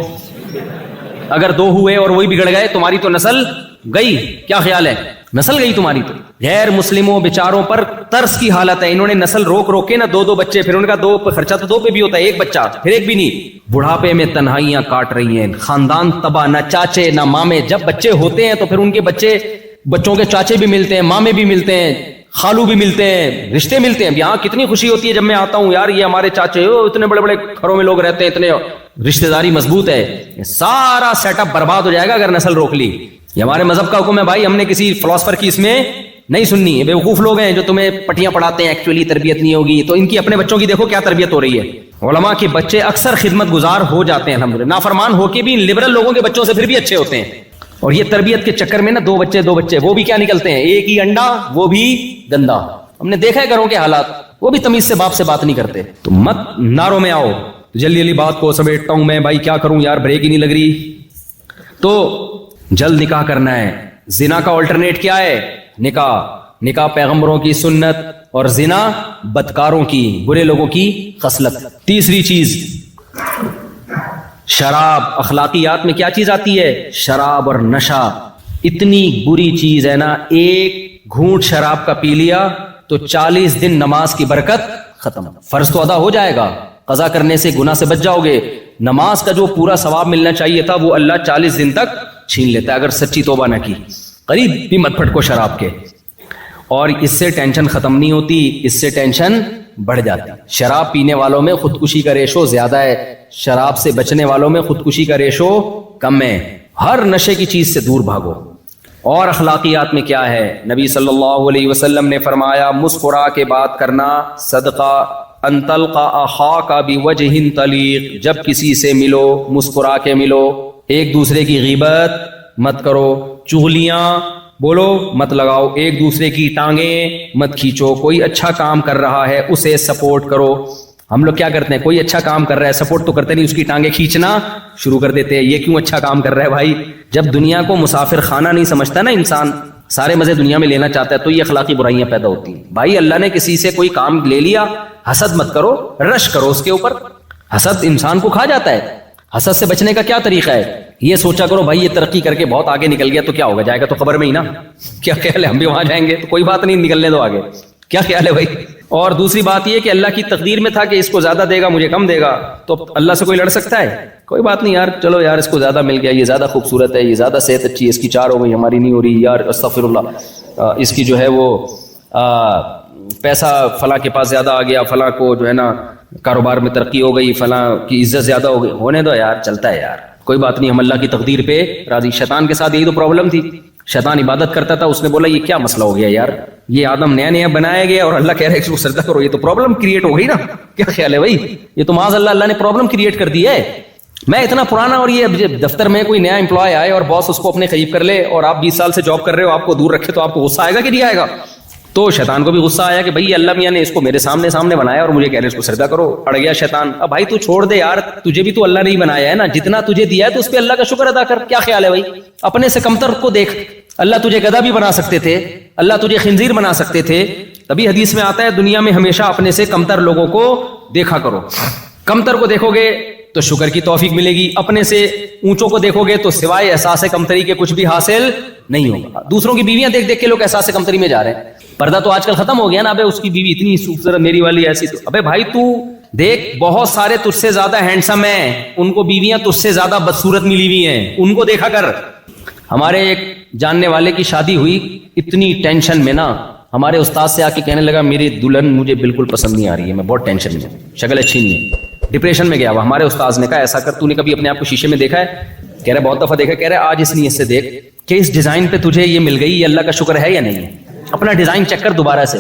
اگر 2 ہوئے اور وہی بگڑ گئے تمہاری تو نسل گئی۔ کیا خیال ہے؟ نسل گئی تمہاری تو۔ غیر مسلموں بیچاروں پر ترس کی حالت ہے، انہوں نے نسل روک کے نا 2 بچے، پھر ان کا 2 خرچہ تو 2 پہ بھی ہوتا ہے، 1 بچہ پھر 1 بھی نہیں، بڑھاپے میں تنہائیاں کاٹ رہی ہیں، خاندان تباہ، نہ چاچے نہ مامے۔ جب بچے ہوتے ہیں تو پھر ان کے بچوں کے چاچے بھی ملتے ہیں، مامے بھی ملتے ہیں، خالو بھی ملتے ہیں، رشتے ملتے ہیں۔ یہاں کتنی خوشی ہوتی ہے جب میں آتا ہوں، یار یہ ہمارے چاچے، اتنے بڑے بڑے گھروں میں لوگ رہتے ہیں، اتنے رشتہ داری مضبوط ہے۔ سارا سیٹ اپ برباد ہو جائے گا اگر نسل روک لی۔ یہ ہمارے مذہب کا حکم ہے بھائی، ہم نے کسی فلاسفر کی اس میں نہیں سننی ہے۔ بیوقوف لوگ ہیں جو تمہیں پٹیاں پڑھاتے ہیں ایکچولی تربیت نہیں ہوگی، تو ان کی اپنے بچوں کی دیکھو کیا تربیت ہو رہی ہے۔ علماء کے بچے اکثر خدمت گزار ہو جاتے ہیں الحمدللہ، نافرمان ہو کے بھی لبرل لوگوں کے بچوں سے پھر بھی اچھے ہوتے ہیں۔ اور یہ تربیت کے چکر میں نا 2 بچے وہ بھی کیا نکلتے ہیں، ایک ہی انڈا وہ بھی گندا۔ ہم نے دیکھا ہے گھروں کے حالات، وہ بھی تمیز سے باپ سے بات نہیں کرتے۔ تو مت ناروں میں آؤ، جلدی بات کو سمیٹتا ہوں میں، بھائی کیا کروں یار، بریک ہی نہیں لگ رہی۔ تو جلد نکاح کرنا ہے۔ زنا کا آلٹرنیٹ کیا ہے؟ نکاح پیغمبروں کی سنت، اور زنا بدکاروں کی، برے لوگوں کی خصلت۔ تیسری چیز شراب۔ اخلاقیات میں کیا چیز آتی ہے؟ شراب اور نشہ۔ اتنی بری چیز ہے نا، 1 گھونٹ شراب کا پی لیا تو 40 دن نماز کی برکت ختم۔ فرض تو ادا ہو جائے گا، قضا کرنے سے گناہ سے بچ جاؤ گے، نماز کا جو پورا ثواب ملنا چاہیے تھا وہ اللہ 40 دن تک چھین لیتا ہے اگر سچی توبہ نہ کی۔ قریب بھی مت پھٹکو شراب کے۔ اور اس سے ٹینشن ختم نہیں ہوتی، اس سے ٹینشن بڑھ جاتی۔ شراب پینے والوں میں خودکشی کا ریشو زیادہ ہے، شراب سے بچنے والوں میں خودکشی کا ریشو کم ہے۔ ہر نشے کی چیز سے دور بھاگو۔ اور اخلاقیات میں کیا ہے؟ نبی صلی اللہ علیہ وسلم نے فرمایا مسکرا کے بات کرنا صدقہ، ان تلقى اخاك بوجه طلیق، جب کسی سے ملو مسکرا کے ملو، ایک دوسرے کی غیبت مت کرو، چغلیاں بولو مت لگاؤ، ایک دوسرے کی ٹانگیں مت کھینچو۔ کوئی اچھا کام کر رہا ہے اسے سپورٹ کرو۔ ہم لوگ کیا کرتے ہیں، کوئی اچھا کام کر رہا ہے سپورٹ تو کرتے نہیں، اس کی ٹانگیں کھینچنا شروع کر دیتے ہیں۔ یہ کیوں اچھا کام کر رہا ہے بھائی؟ جب دنیا کو مسافر خانہ نہیں سمجھتا نا انسان، سارے مزے دنیا میں لینا چاہتا ہے، تو یہ اخلاقی برائیاں پیدا ہوتی ہیں۔ بھائی اللہ نے کسی سے کوئی کام لے لیا، حسد مت کرو، رش کرو اس کے اوپر۔ حسد انسان کو کھا جاتا ہے۔ حسد سے بچنے کا کیا طریقہ ہے؟ یہ سوچا کرو بھائی یہ ترقی کر کے بہت آگے نکل گیا تو کیا ہوگا، جائے گا تو قبر میں ہی نا، کیا خیال ہے ہم بھی وہاں جائیں گے، تو کوئی بات نہیں، نکلنے دو آگے، کیا خیال ہے بھائی؟ اور دوسری بات یہ کہ اللہ کی تقدیر میں تھا کہ اس کو زیادہ دے گا مجھے کم دے گا، تو اللہ سے کوئی لڑ سکتا ہے؟ کوئی بات نہیں یار، چلو یار اس کو زیادہ مل گیا، یہ زیادہ خوبصورت ہے، یہ زیادہ صحت اچھی ہے، اس کی 4 ہو گئی ہماری نہیں ہو رہی، یار استغفر اللہ، اس کی جو ہے وہ پیسہ فلاں کے پاس زیادہ آ گیا، فلاں کو جو ہے نا کاروبار میں ترقی ہو گئی، فلاں کی عزت زیادہ ہو گئی، ہونے دو یار، چلتا ہے یار، کوئی بات نہیں، ہم اللہ کی تقدیر پہ راضی۔ شیطان کے ساتھ یہی تو پرابلم تھی، شیطان عبادت کرتا تھا، اس نے بولا یہ کیا مسئلہ ہو گیا یار، یہ آدم نیا بنایا گیا اور اللہ کہہ رہا ہے اس کو سجدہ کرو، یہ تو پرابلم کریٹ ہو گئی نا، کیا خیال ہے بھائی؟ یہ تو معاذ اللہ نے پرابلم کریٹ کر دی ہے۔ میں اتنا پرانا، اور یہ دفتر میں کوئی نیا امپلائی آئے اور باس اس کو اپنے قریب کر لے، اور آپ 20 سال سے جاب کر رہے ہو، آپ کو دور رکھے، تو آپ کو غصہ آئے گا کہ نہیں آئے گا؟ تو شیطان کو بھی غصہ آیا کہ بھائی اللہ میاں نے اس کو میرے سامنے بنایا اور مجھے کہہ رہے اس کو سجدہ کرو، اڑ گیا شیطان۔ اب بھائی تو چھوڑ دے یار، تجھے بھی تو اللہ نے ہی بنایا ہے نا، جتنا تجھے دیا ہے تو اس پہ اللہ کا شکر ادا کر، کیا خیال ہے بھائی؟ اپنے سے کمتر کو دیکھ، اللہ تجھے گدھا بھی بنا سکتے تھے، اللہ تجھے خنزیر بنا سکتے تھے، تبھی حدیث میں آتا ہے دنیا میں ہمیشہ اپنے سے کمتر لوگوں کو دیکھا کرو، کمتر کو دیکھو گے تو شکر کی توفیق ملے گی، اپنے سے اونچوں کو دیکھو گے تو سوائے احساس کمتری کے کچھ بھی حاصل نہیں ہوگا۔ دوسروں کی بیویاں دیکھ کے لوگ احساس کمتری میں جا رہے ہیں، پردہ تو آج کل ختم ہو گیا نا، ابے اس کی بیوی اتنی خوبصورت، میری والی ایسی، تو ابے بھائی تو دیکھ بہت سارے تجھ سے زیادہ ہینڈسم ہیں، ان کو بیویاں تجھ سے زیادہ بدصورت ملی ہوئی ہیں، ان کو دیکھا کر۔ ہمارے ایک جاننے والے کی شادی ہوئی، اتنی ٹینشن میں نا ہمارے استاد سے آ کے کہنے لگا میری دلہن مجھے بالکل پسند نہیں آ رہی ہے، میں بہت ٹینشن میں، شکل اچھی نہیں ہے، ڈپریشن میں گیا ہوا۔ ہمارے استاد نے کہا ایسا کر، تو نے کبھی اپنے آپ کو شیشے میں دیکھا ہے؟ کہہ رہا بہت دفعہ دیکھا۔ کہہ رہا آج اس نیت سے دیکھ کہ اس ڈیزائن پہ تجھے یہ مل گئی، یہ اللہ کا شکر ہے یا نہیں ہے، اپنا ڈیزائن چیک کر دوبارہ سے۔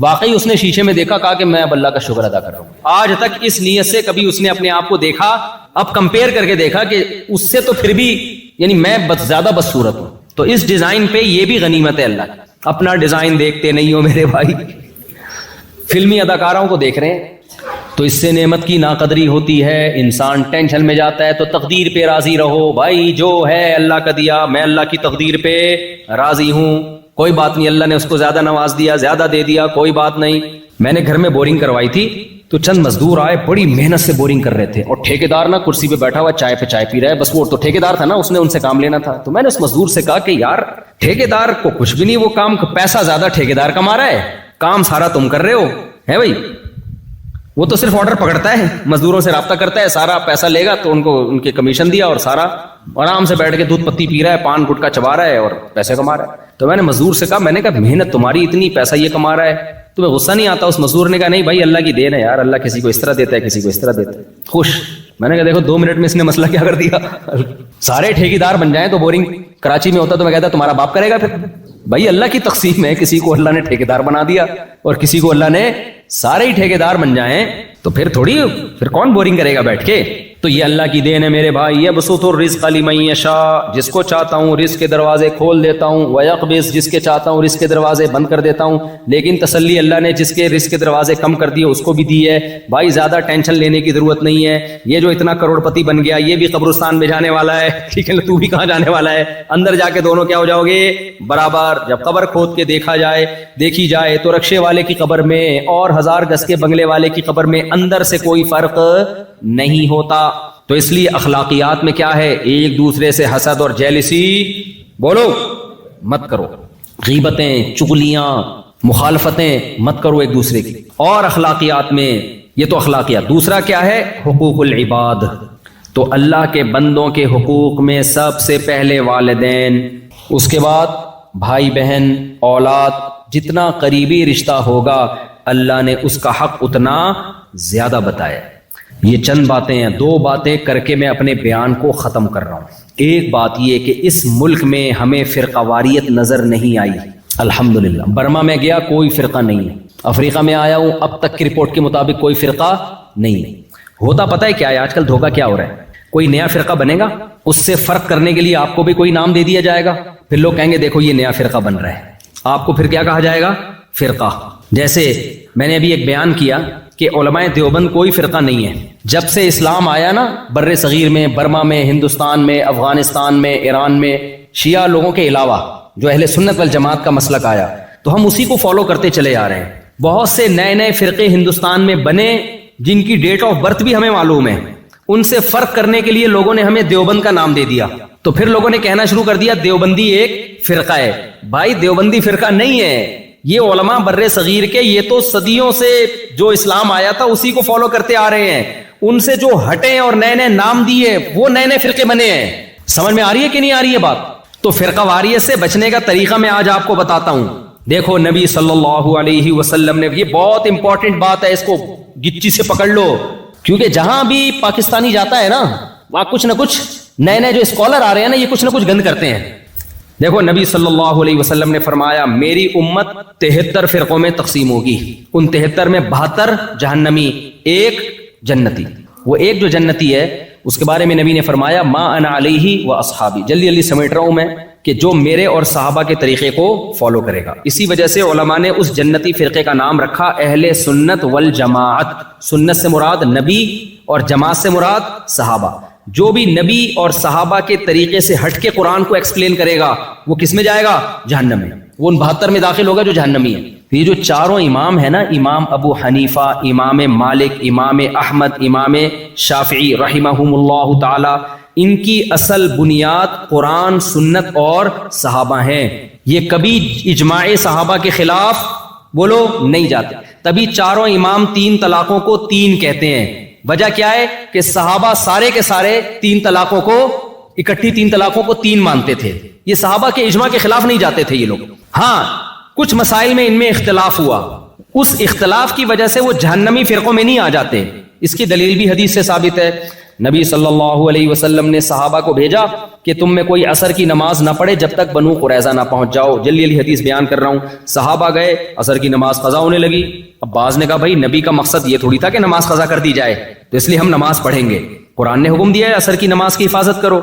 واقعی اس نے شیشے میں دیکھا، کہا کہ میں اب اللہ کا شکر ادا کر رہا ہوں۔ آج تک اس نیت سے کبھی اس نے اپنے آپ کو دیکھا، اب کمپیئر کر کے دیکھا کہ اس سے تو پھر بھی یعنی میں زیادہ بدصورت ہوں۔ تو اس ڈیزائن پہ یہ بھی غنیمت ہے اللہ کی۔ اپنا ڈیزائن دیکھتے نہیں ہو میرے بھائی، فلمی اداکاروں کو دیکھ رہے ہیں، تو اس سے نعمت کی ناقدری ہوتی ہے، انسان ٹینشن میں جاتا ہے۔ تو تقدیر پہ راضی رہو بھائی، جو ہے اللہ کا دیا، میں اللہ کی تقدیر پہ راضی ہوں، کوئی بات نہیں، اللہ نے اس کو زیادہ نواز دیا، زیادہ دے دیا، کوئی بات نہیں۔ میں نے گھر میں بورنگ کروائی تھی، تو چند مزدور آئے، بڑی محنت سے بورنگ کر رہے تھے، اور ٹھیکیدار نا کرسی پہ بیٹھا ہوا چائے پہ چائے پی رہا ہے، بس وہ تو ٹھیکیدار تھا نا، اس نے ان سے کام لینا تھا۔ تو میں نے اس مزدور سے کہا کہ یار ٹھیکیدار کو کچھ بھی نہیں، وہ کام پیسہ زیادہ ٹھیکیدار کما رہا ہے، کام سارا تم کر رہے ہو، ہے بھائی؟ وہ تو صرف آرڈر پکڑتا ہے، مزدوروں سے رابطہ کرتا ہے، سارا پیسہ لے گا تو ان کو ان کے کمیشن دیا، اور سارا آرام سے بیٹھ کے دودھ پتی پی رہا ہے، پان گٹکا چبا رہا ہے اور پیسے کما رہا ہے۔ تو میں نے مزدور سے کہا، میں نے کہا محنت تمہاری اتنی، پیسہ یہ کما رہا ہے، تمہیں غصہ نہیں آتا؟ اس مزدور نے کہا نہیں بھائی اللہ کی دین ہے یار، اللہ کسی کو اس طرح دیتا ہے کسی کو اس طرح دیتا ہے، خوش۔ میں نے کہا دیکھو 2 منٹ میں اس نے مسئلہ کیا کر دیا، سارے ٹھیکیدار بن جائیں تو بورنگ کراچی میں ہوتا تو میں کہتا تمہارا باپ کرے گا پھر۔ بھائی اللہ کی تقسیم ہے، کسی کو اللہ نے ٹھیکیدار بنا دیا اور کسی کو اللہ نے سارے ہی ٹھیکیدار بن جائیں، تو پھر تھوڑی، پھر کون بورنگ کرے گا بیٹھ کے؟ تو یہ اللہ کی دین ہے میرے بھائی۔ یبسط الرزق لمن یشاء، جس کو چاہتا ہوں رزق کے دروازے کھول دیتا ہوں، ویقبض، جس کے چاہتا ہوں رزق کے دروازے بند کر دیتا ہوں۔ لیکن تسلی اللہ نے جس کے رزق کے دروازے کم کر دیے اس کو بھی دی ہے۔ بھائی زیادہ ٹینشن لینے کی ضرورت نہیں ہے، یہ جو اتنا کروڑ پتی بن گیا یہ بھی قبرستان میں جانے والا ہے، ٹھیک ہے، تو بھی کہاں جانے والا ہے، اندر جا کے دونوں کیا ہو جاؤ گے؟ برابر۔ جب قبر کھود کے دیکھی جائے تو رکشے والے کی قبر میں اور 1000 گز کے بنگلے والے کی قبر میں اندر سے کوئی فرق نہیں ہوتا۔ تو اس لیے اخلاقیات میں کیا ہے؟ ایک دوسرے سے حسد اور جیلسی بولو مت کرو، غیبتیں، چغلیاں، مخالفتیں مت کرو ایک دوسرے کی۔ اور اخلاقیات میں یہ تو اخلاقیات، دوسرا کیا ہے؟ حقوق العباد۔ تو اللہ کے بندوں کے حقوق میں سب سے پہلے والدین، اس کے بعد بھائی بہن، اولاد، جتنا قریبی رشتہ ہوگا اللہ نے اس کا حق اتنا زیادہ بتایا۔ یہ چند باتیں ہیں، 2 باتیں کر کے میں اپنے بیان کو ختم کر رہا ہوں۔ ایک بات یہ کہ اس ملک میں ہمیں فرقہ واریت نظر نہیں آئی، الحمدللہ۔ برما میں گیا کوئی فرقہ نہیں ہے، افریقہ میں آیا ہوں اب تک کی رپورٹ کے مطابق کوئی فرقہ نہیں ہے۔ ہوتا پتہ ہے کیا ہے آج کل؟ دھوکہ کیا ہو رہا ہے، کوئی نیا فرقہ بنے گا، اس سے فرق کرنے کے لیے آپ کو بھی کوئی نام دے دیا جائے گا، پھر لوگ کہیں گے دیکھو یہ نیا فرقہ بن رہا ہے، آپ کو پھر کیا کہا جائے گا؟ فرقہ۔ جیسے میں نے ابھی ایک بیان کیا کہ علماء دیوبند کوئی فرقہ نہیں ہے۔ جب سے اسلام آیا نا بر صغیر میں، برما میں، ہندوستان میں، افغانستان میں، ایران میں، شیعہ لوگوں کے علاوہ جو اہل سنت والجماعت کا مسلک آیا تو ہم اسی کو فالو کرتے چلے آ رہے ہیں۔ بہت سے نئے فرقے ہندوستان میں بنے جن کی ڈیٹ آف برتھ بھی ہمیں معلوم ہے، ان سے فرق کرنے کے لیے لوگوں نے ہمیں دیوبند کا نام دے دیا، تو پھر لوگوں نے کہنا شروع کر دیا دیوبندی ایک فرقہ ہے۔ بھائی دیوبندی فرقہ نہیں ہے، یہ علماء بر صغیر کے، یہ تو صدیوں سے جو اسلام آیا تھا اسی کو فالو کرتے آ رہے ہیں، ان سے جو ہٹے اور نئے نام دیے وہ نئے فرقے بنے ہیں۔ سمجھ میں آ رہی ہے کہ نہیں آ رہی ہے بات؟ تو فرقہ واریت سے بچنے کا طریقہ میں آج آپ کو بتاتا ہوں۔ دیکھو نبی صلی اللہ علیہ وسلم نے، یہ بہت امپورٹنٹ بات ہے، اس کو گچی سے پکڑ لو، کیونکہ جہاں بھی پاکستانی جاتا ہے نا وہاں کچھ نہ کچھ نئے جو اسکالر آ رہے ہیں نا یہ کچھ نہ کچھ گند کرتے ہیں۔ دیکھو نبی صلی اللہ علیہ وسلم نے فرمایا میری امت 73 فرقوں میں تقسیم ہوگی، ان 73 میں 72 جہنمی، 1 جنتی۔ وہ ایک جو جنتی ہے اس کے بارے میں نبی نے فرمایا ما انا علیہ و اصحابی، جلدی سمیٹ رہا ہوں میں، کہ جو میرے اور صحابہ کے طریقے کو فالو کرے گا۔ اسی وجہ سے علماء نے اس جنتی فرقے کا نام رکھا اہل سنت والجماعت۔ سنت سے مراد نبی اور جماعت سے مراد صحابہ۔ جو بھی نبی اور صحابہ کے طریقے سے ہٹ کے قرآن کو ایکسپلین کرے گا وہ کس میں جائے گا؟ جہنم میں، وہ ان 72 میں داخل ہوگا جو جہنمی ہے۔ یہ جو چاروں امام ہیں نا، امام ابو حنیفہ، امام مالک، امام احمد، امام شافعی رحمہم اللہ تعالی، ان کی اصل بنیاد قرآن، سنت اور صحابہ ہیں۔ یہ کبھی اجماع صحابہ کے خلاف بولو نہیں جاتے۔ تبھی چاروں امام 3 طلاقوں کو 3 کہتے ہیں. وجہ کیا ہے کہ صحابہ سارے کے سارے 3 طلاقوں کو اکٹھی 3 طلاقوں کو 3 مانتے تھے. یہ صحابہ کے اجماع کے خلاف نہیں جاتے تھے یہ لوگ. ہاں کچھ مسائل میں ان میں اختلاف ہوا, اس اختلاف کی وجہ سے وہ جہنمی فرقوں میں نہیں آ جاتے. اس کی دلیل بھی حدیث سے ثابت ہے. نبی صلی اللہ علیہ وسلم نے صحابہ کو بھیجا کہ تم میں کوئی عصر کی نماز نہ پڑھے جب تک بنو قریظہ نہ پہنچ جاؤ. جلدی جلدی حدیث بیان کر رہا ہوں. صحابہ گئے, عصر کی نماز قضا ہونے لگی. اب بعض نے کہا بھائی نبی کا مقصد یہ تھوڑی تھا کہ نماز قضا کر دی جائے, تو اس لیے ہم نماز پڑھیں گے. قرآن نے حکم دیا ہے عصر کی نماز کی حفاظت کرو,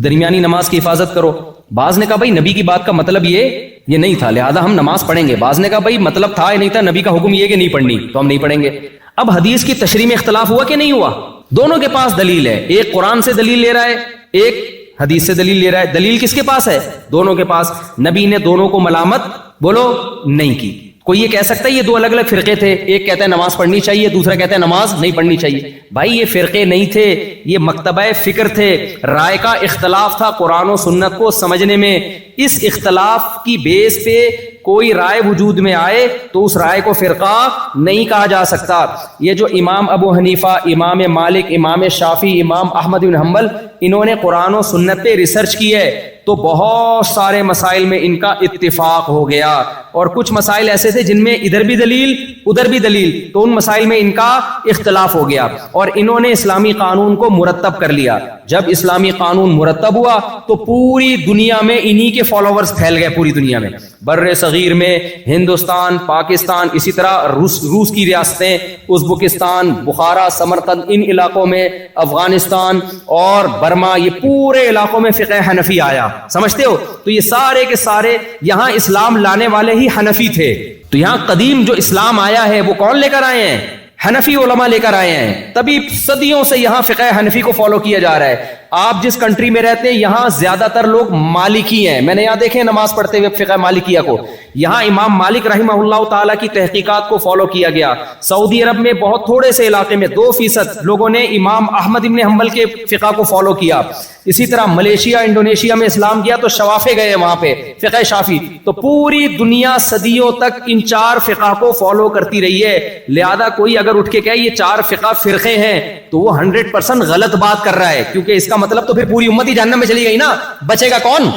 درمیانی نماز کی حفاظت کرو. بعض نے کہا بھائی نبی کی بات کا مطلب یہ نہیں تھا, لہذا ہم نماز پڑھیں گے. بعض نے کہا بھائی مطلب تھا یا نہیں تھا, نبی کا حکم یہ کہ نہیں پڑھنی تو ہم نہیں پڑھیں گے. اب حدیث کی تشریح میں اختلاف ہوا کہ نہیں ہوا؟ دونوں کے پاس دلیل ہے. ایک قرآن سے دلیل لے رہا ہے, ایک حدیث سے دلیل لے رہا ہے. دلیل کس کے پاس ہے؟ دونوں کے پاس. نبی نے دونوں کو ملامت بولو نہیں کی. کوئی یہ کہہ سکتا ہے یہ 2 الگ الگ فرقے تھے, ایک کہتا ہے نماز پڑھنی چاہیے, دوسرا کہتا ہے نماز نہیں پڑھنی چاہیے. بھائی یہ فرقے نہیں تھے, یہ مکتبہ فکر تھے, رائے کا اختلاف تھا قرآن و سنت کو سمجھنے میں. اس اختلاف کی بیس پہ کوئی رائے وجود میں آئے تو اس رائے کو فرقہ نہیں کہا جا سکتا. یہ جو امام ابو حنیفہ, امام مالک, امام شافعی, امام احمد بن حنبل, انہوں نے قرآن و سنت پہ ریسرچ کی ہے تو بہت سارے مسائل میں ان کا اتفاق ہو گیا. اور کچھ مسائل ایسے تھے جن میں ادھر بھی دلیل ادھر بھی دلیل, تو ان مسائل میں ان کا اختلاف ہو گیا اور انہوں نے اسلامی قانون کو مرتب کر لیا. جب اسلامی قانون مرتب ہوا تو پوری دنیا میں انہی کے فالوورز پھیل گئے. پوری دنیا میں, بر صغیر میں ہندوستان, پاکستان, اسی طرح روس کی ریاستیں, ازبکستان, بخارا, سمرقند, ان علاقوں میں, افغانستان اور برما, یہ پورے علاقوں میں فقہ حنفی آیا. سمجھتے ہو؟ تو یہ سارے کے سارے یہاں اسلام لانے والے ہی حنفی تھے. تو یہاں قدیم جو اسلام آیا ہے وہ کون لے کر آئے ہیں؟ حنفی علماء لے کر آئے ہیں. تبھی صدیوں سے یہاں فقہ حنفی کو فالو کیا جا رہا ہے. آپ جس کنٹری میں رہتے ہیں یہاں زیادہ تر لوگ مالکی ہیں. میں نے یہاں دیکھے نماز پڑھتے ہوئے فقہ مالکیہ کو. یہاں امام مالک رحمہ اللہ تعالیٰ کی تحقیقات کو فالو کیا گیا. سعودی عرب میں بہت تھوڑے سے علاقے میں 2% لوگوں نے امام احمد ابن حنبل کے فقہ کو فالو کیا. اسی طرح ملیشیا, انڈونیشیا میں اسلام کیا تو شوافے گئے وہاں پہ, فقہ شافی. تو پوری دنیا صدیوں تک ان 4 فقہ کو فالو کرتی رہی ہے. لہذا کوئی اگر اٹھ کے کہے یہ 4 فقہ فرقے ہیں تو وہ 100% غلط بات کر رہا ہے, کیونکہ اس کا مطلب تو پھر پوری امت ہی جہنم میں چلی گئی نا. بچے گا کون؟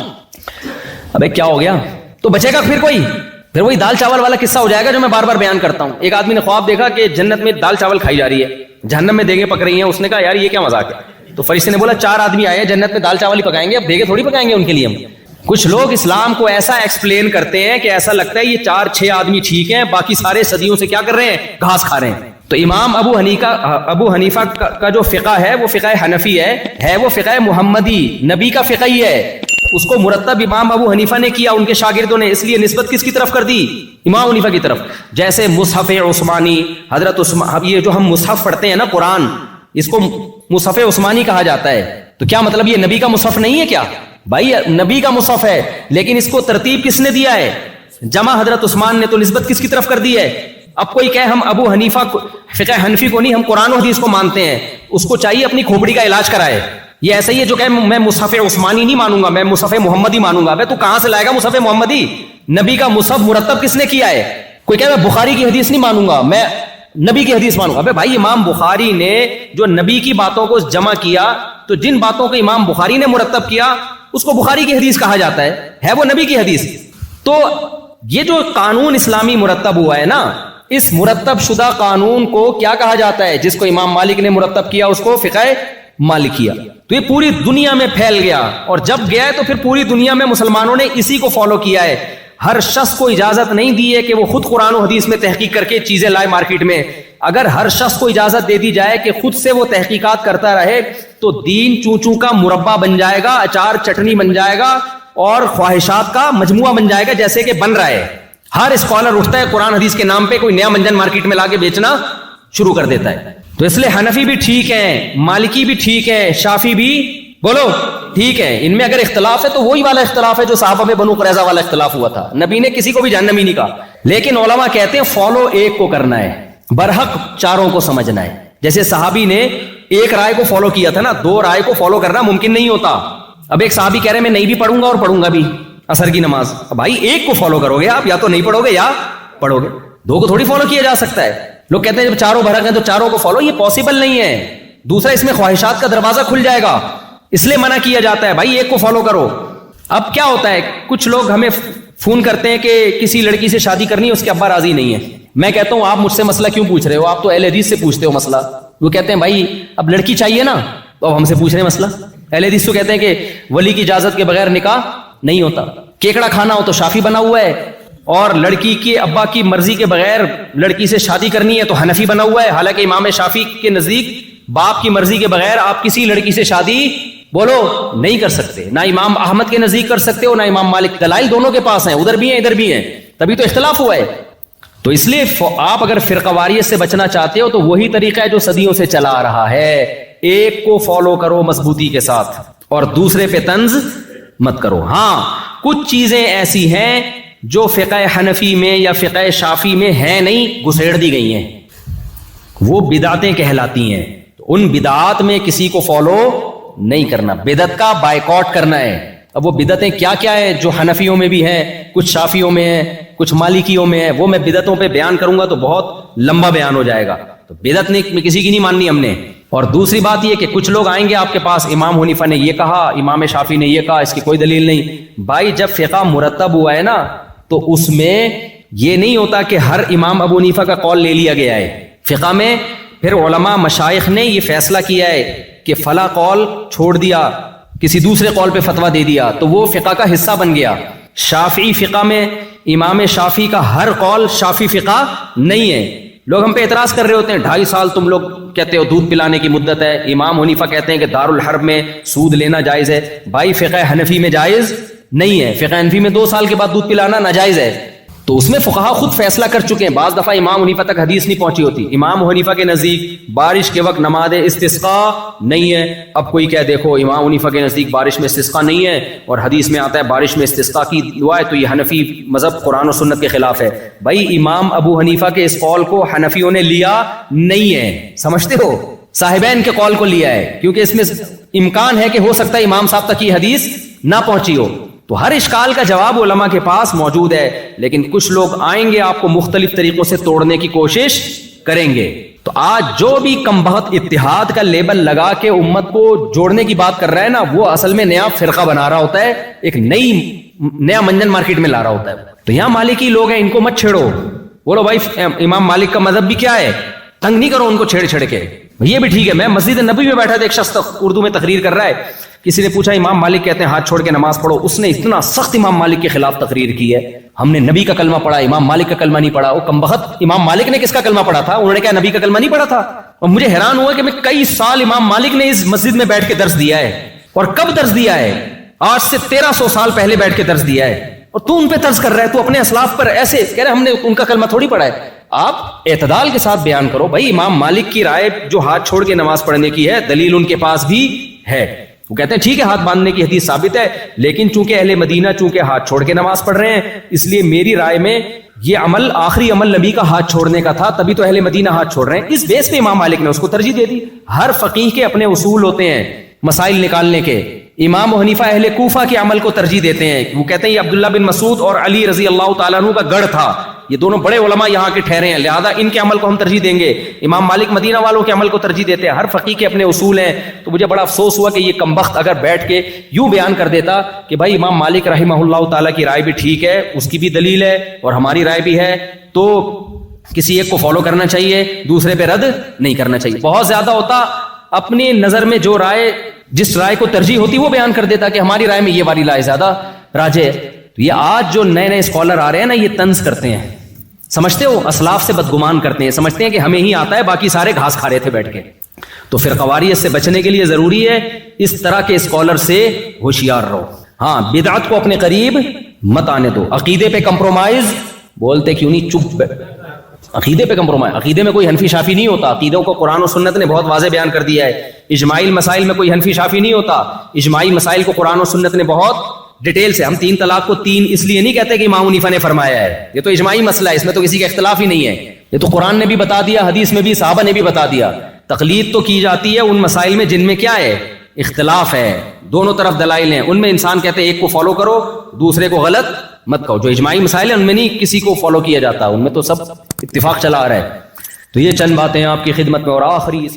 ابے کیا ہو گیا؟ تو بچے گا پھر کوئی؟ پھر وہی دال چاول والا قصہ ہو جائے گا جو میں بار بار بیان کرتا ہوں. ایک آدمی نے خواب دیکھا کہ جنت میں دال چاول کھائی جا رہی ہے, جہنم میں دیگیں پک رہی ہیں. اس نے کہا یار یہ کیا مذاق ہے؟ تو فرشتے نے بولا 4 آدمی آئے ہیں جنت میں دال چاول ہی پکائیں گے, اب دیگیں تھوڑی پکائیں گے ان کے لیے ہم. کچھ لوگ اسلام کو ایسا ایکسپلین کرتے ہیں کہ ایسا لگتا ہے یہ 4-6 آدمی ٹھیک ہیں, باقی سارے صدیوں سے کیا کر رہے ہیں؟ گھاس کھا رہے ہیں. تو امام ابو حنیفہ کا جو فقہ ہے وہ فقہ حنفی ہے وہ فقہ محمدی, نبی کا فقہ ہی ہے. اس کو مرتب امام ابو حنیفہ نے کیا, ان کے شاگردوں نے, اس لیے نسبت کس کی طرف کر دی؟ امام حنیفہ کی طرف. جیسے مصحف عثمانی, حضرت عثمان, یہ جو ہم مصحف پڑھتے ہیں نا قرآن, اس کو مصحف عثمانی کہا جاتا ہے. تو کیا مطلب یہ نبی کا مصحف نہیں ہے کیا؟ بھائی نبی کا مصحف ہے, لیکن اس کو ترتیب کس نے دیا ہے؟ جمع حضرت عثمان نے. تو نسبت کس کی طرف کر دی ہے؟ اب کوئی کہے ہم ابو حنیفہ فقہ حنفی کو نہیں, ہم قرآن و حدیث کو مانتے ہیں, اس کو چاہیے اپنی کھوپڑی کا علاج کرائے. یہ ایسا ہی ہے جو کہ میں مصحف عثمانی نہیں مانوں گا, میں مصحف محمدی مانوں گا. تو کہاں سے لائے گا مصحف محمدی؟ نبی کا مصحف مرتب کس نے کیا ہے؟ کوئی کہے میں بخاری کی حدیث نہیں مانوں گا, میں نبی کی حدیث مانوں گا. بھائی امام بخاری نے جو نبی کی باتوں کو جمع کیا, تو جن باتوں کو امام بخاری نے مرتب کیا اس کو بخاری کی حدیث کہا جاتا ہے وہ نبی کی حدیث. تو یہ جو قانون اسلامی مرتب ہوا ہے نا, اس مرتب شدہ قانون کو کیا کہا جاتا ہے؟ جس کو امام مالک نے مرتب کیا اس کو فقہ مالکیہ. تو یہ پوری دنیا میں پھیل گیا, اور جب گیا ہے تو پھر پوری دنیا میں مسلمانوں نے اسی کو فالو کیا ہے. ہر شخص کو اجازت نہیں دی ہے کہ وہ خود قرآن و حدیث میں تحقیق کر کے چیزیں لائے مارکیٹ میں. اگر ہر شخص کو اجازت دے دی جائے کہ خود سے وہ تحقیقات کرتا رہے تو دین چوں چوں کا مربع بن جائے گا, اچار چٹنی بن جائے گا, اور خواہشات کا مجموعہ بن جائے گا, جیسے کہ بن رہا ہے. ہر اسکالر اٹھتا ہے قرآن حدیث کے نام پہ کوئی نیا منجن مارکیٹ میں لا کے بیچنا شروع کر دیتا ہے. تو اس لیے حنفی بھی ٹھیک ہے, مالکی بھی ٹھیک ہے, شافی بھی بولو ٹھیک ہے. ان میں اگر اختلاف ہے تو وہی والا اختلاف ہے جو صحابہ میں بنو قریظہ والا اختلاف ہوا تھا. نبی نے کسی کو بھی جہنمی نہیں کہا, لیکن علماء کہتے ہیں فالو ایک کو کرنا ہے, برحق 4 کو سمجھنا ہے. جیسے صحابی نے ایک رائے کو فالو کیا تھا نا, 2 رائے کو فالو کرنا ممکن نہیں ہوتا. اب ایک صحابی کہہ رہے میں نہیں بھی پڑھوں گا اور پڑھوں گا بھی عصر کی نماز. بھائی ایک کو فالو کرو گے آپ, یا تو نہیں پڑھو گے یا پڑھو گے. دو کو تھوڑی فالو کیا جا سکتا ہے. لوگ کہتے ہیں جب چاروں بھرک ہیں تو چاروں کو فالو، یہ پاسبل نہیں ہے. دوسرا اس میں خواہشات کا دروازہ کھل جائے گا، اس لیے منع کیا جاتا ہے بھائی ایک کو فالو کرو. اب کیا ہوتا ہے، کچھ لوگ ہمیں فون کرتے ہیں کہ کسی لڑکی سے شادی کرنی ہے، اس کے ابا راضی نہیں ہے. میں کہتا ہوں آپ مجھ سے مسئلہ کیوں پوچھ رہے ہو، آپ تو اہل حدیث سے پوچھتے ہو مسئلہ. وہ کہتے ہیں بھائی اب لڑکی چاہیے نا، تو اب ہم سے پوچھ رہے ہیں مسئلہ. اہل حدیث تو کہتے ہیں کہ ولی کی اجازت کے بغیر نکاح نہیں ہوتا. کیکڑا کھانا ہو تو شافی بنا ہوا ہے، اور لڑکی کے ابا کی مرضی کے بغیر لڑکی سے شادی کرنی ہے تو حنفی بنا ہوا ہے. حالانکہ امام شافی کے نزدیک باپ کی مرضی کے بغیر آپ کسی لڑکی سے شادی بولو نہیں کر سکتے. نہ امام احمد کے نزدیک کر سکتے ہو، نہ امام مالک. دلائل دونوں کے پاس ہیں، ادھر بھی ہیں ادھر بھی ہیں، تبھی تو اختلاف ہوا ہے. تو اس لیے آپ اگر فرقہ واریت سے بچنا چاہتے ہو تو وہی طریقہ ہے جو صدیوں سے چلا آ رہا ہے. ایک کو فالو کرو مضبوطی کے ساتھ اور دوسرے پہ طنز مت کرو. ہاں کچھ چیزیں ایسی ہیں جو فقہ حنفی میں یا فقہ شافی میں ہیں نہیں، گھسیڑ دی گئی ہیں، وہ بدعتیں کہلاتی ہیں. تو ان بدعات میں کسی کو فالو نہیں کرنا، بدعت کا بائیکاٹ کرنا ہے. اب وہ بدعتیں کیا کیا ہیں جو حنفیوں میں بھی ہیں، کچھ شافیوں میں ہیں، کچھ مالکیوں میں ہیں، وہ میں بدعتوں پہ بیان کروں گا تو بہت لمبا بیان ہو جائے گا. تو بدعت نے کسی کی نہیں ماننی ہم نے. اور دوسری بات یہ کہ کچھ لوگ آئیں گے آپ کے پاس، امام حنیفہ نے یہ کہا، امام شافی نے یہ کہا، اس کی کوئی دلیل نہیں. بھائی جب فقہ مرتب ہوا ہے نا تو اس میں یہ نہیں ہوتا کہ ہر امام ابو حنیفہ کا قول لے لیا گیا ہے. فقہ میں پھر علماء مشائخ نے یہ فیصلہ کیا ہے کہ فلاں قول چھوڑ دیا، کسی دوسرے قول پہ فتویٰ دے دیا تو وہ فقہ کا حصہ بن گیا. شافعی فقہ میں امام شافی کا ہر قول شافی فقہ نہیں ہے. لوگ ہم پہ اعتراض کر رہے ہوتے ہیں 2.5 سال تم لوگ کہتے ہو دودھ پلانے کی مدت ہے. امام حنیفہ کہتے ہیں کہ دارالحرب میں سود لینا جائز ہے. بھائی فقہ حنفی میں جائز نہیں ہے، فقہ حنفی میں 2 سال کے بعد دودھ پلانا ناجائز ہے. تو اس میں فقہا خود فیصلہ کر چکے ہیں. بعض دفعہ امام حنیفہ تک حدیث نہیں پہنچی ہوتی. امام حنیفہ کے نزدیک بارش کے وقت نماز استسقاء نہیں ہے. اب کوئی کہہ دیکھو امام حنیفہ کے نزدیک بارش میں استسقاء نہیں ہے اور حدیث میں آتا ہے بارش میں استسقاء کی دعا ہے، تو یہ حنفی مذہب قرآن و سنت کے خلاف ہے. بھائی امام ابو حنیفہ کے اس قول کو حنفیوں نے لیا نہیں ہے، سمجھتے ہو؟ صاحبین کے قول کو لیا ہے، کیونکہ اس میں امکان ہے کہ ہو سکتا ہے امام صاحب تک یہ حدیث نہ پہنچی ہو. تو ہر اشکال کا جواب علماء کے پاس موجود ہے، لیکن کچھ لوگ آئیں گے آپ کو مختلف طریقوں سے توڑنے کی کوشش کریں گے. تو آج جو بھی کم بخت اتحاد کا لیبل لگا کے امت کو جوڑنے کی بات کر رہا ہے نا، وہ اصل میں نیا فرقہ بنا رہا ہوتا ہے، ایک نیا منجن مارکیٹ میں لا رہا ہوتا ہے. تو یہاں مالکی لوگ ہیں، ان کو مت چھیڑو. بولو بھائی امام مالک کا مذہب بھی کیا ہے، تنگ نہیں کرو ان کو چھیڑ چھیڑ کے. یہ بھی ٹھیک ہے. میں مسجد نبوی میں بیٹھا تھا، ایک شخص اردو میں تقریر کر رہا ہے. کسی نے پوچھا امام مالک کہتے ہیں ہاتھ چھوڑ کے نماز پڑھو. اس نے اتنا سخت امام مالک کے خلاف تقریر کی ہے، ہم نے نبی کا کلمہ پڑھا، امام مالک کا کلمہ نہیں پڑھا. وہ کمبخت امام مالک نے کس کا کلمہ پڑھا تھا؟ انہوں نے کہا نبی کا کلمہ نہیں پڑھا تھا. اور مجھے حیران ہوا کہ میں کئی سال امام مالک نے اس مسجد میں بیٹھ کے درس دیا ہے. اور کب درس دیا ہے؟ آج سے 1300 سال پہلے بیٹھ کے درس دیا ہے. اور تو ان پہ طرز کر رہا ہے، تو اپنے اسلاف پر ایسے کہہ رہے ہم نے ان کا کلمہ تھوڑی پڑھا ہے. آپ اعتدال کے ساتھ بیان کرو. بھائی امام مالک کی رائے جو ہاتھ چھوڑ کے نماز پڑھنے کی ہے، دلیل ان کے پاس بھی ہے. وہ کہتے ہیں ٹھیک ہے ہاتھ باندھنے کی حدیث ثابت ہے، لیکن چونکہ اہل مدینہ چونکہ ہاتھ چھوڑ کے نماز پڑھ رہے ہیں، اس لیے میری رائے میں یہ عمل آخری عمل نبی کا ہاتھ چھوڑنے کا تھا، تبھی تو اہل مدینہ ہاتھ چھوڑ رہے ہیں. اس بیس پہ امام مالک نے اس کو ترجیح دے دی. ہر فقیہ کے اپنے اصول ہوتے ہیں مسائل نکالنے کے. امام حنیفہ اہل کوفہ کے عمل کو ترجیح دیتے ہیں. وہ کہتے ہیں یہ عبداللہ بن مسعود اور علی رضی اللہ تعالیٰ عنہ کا گڑھ تھا، یہ دونوں بڑے علماء یہاں کے ٹھہرے ہیں، لہذا ان کے عمل کو ہم ترجیح دیں گے. امام مالک مدینہ والوں کے عمل کو ترجیح دیتے ہیں. ہر فقیہ کے اپنے اصول ہیں. تو مجھے بڑا افسوس ہوا کہ یہ کمبخت اگر بیٹھ کے یوں بیان کر دیتا کہ بھائی امام مالک رحمہ اللہ تعالیٰ کی رائے بھی ٹھیک ہے، اس کی بھی دلیل ہے اور ہماری رائے بھی ہے، تو کسی ایک کو فالو کرنا چاہیے، دوسرے پہ رد نہیں کرنا چاہیے. بہت زیادہ ہوتا اپنی نظر میں جو رائے، جس رائے کو ترجیح ہوتی وہ بیان کر دیتا کہ ہماری رائے میں یہ والی رائے زیادہ راجح ہے. تو یہ آج جو نئے نئے اسکالر آ رہے ہیں نا، یہ طنز کرتے ہیں، سمجھتے ہو اسلاف سے بدگمان کرتے ہیں، سمجھتے ہیں کہ ہمیں ہی آتا ہے، باقی سارے گھاس کھا رہے تھے بیٹھ کے. تو فرقہ واریت سے بچنے کے لیے ضروری ہے اس طرح کے اسکالر سے ہوشیار رہو. ہاں بدعت کو اپنے قریب مت آنے دو. عقیدے پہ کمپرومائز بولتے کیوں نہیں، چپ. عقیدے پہ کمپرومائز، عقیدے میں کوئی حنفی شافی نہیں ہوتا. عقیدوں کو قرآن و سنت نے بہت واضح بیان کر دیا ہے. اجماعی مسائل میں کوئی حنفی شافی نہیں ہوتا. اجماعی مسائل کو قرآن و سنت نے بہت ڈیٹیل سے. ہم 3 طلاق کو 3 اس لیے نہیں کہتے کہ امام حنیفہ نے فرمایا ہے، یہ تو اجماعی مسئلہ ہے، اس میں تو کسی کا اختلاف ہی نہیں ہے. یہ تو قرآن نے بھی بتا دیا، حدیث میں بھی، صحابہ نے بھی بتا دیا. تقلید تو کی جاتی ہے ان مسائل میں جن میں کیا ہے، اختلاف ہے. دونوں طرف دلائل ہیں، ان میں انسان کہتے ہیں ایک کو فالو کرو، دوسرے کو غلط مت کہو. جو اجماعی مسائل ہیں ان میں نہیں کسی کو فالو کیا جاتا، ان میں تو سب اتفاق چلا آ رہا ہے. تو یہ چند باتیں آپ کی خدمت میں. اور آخری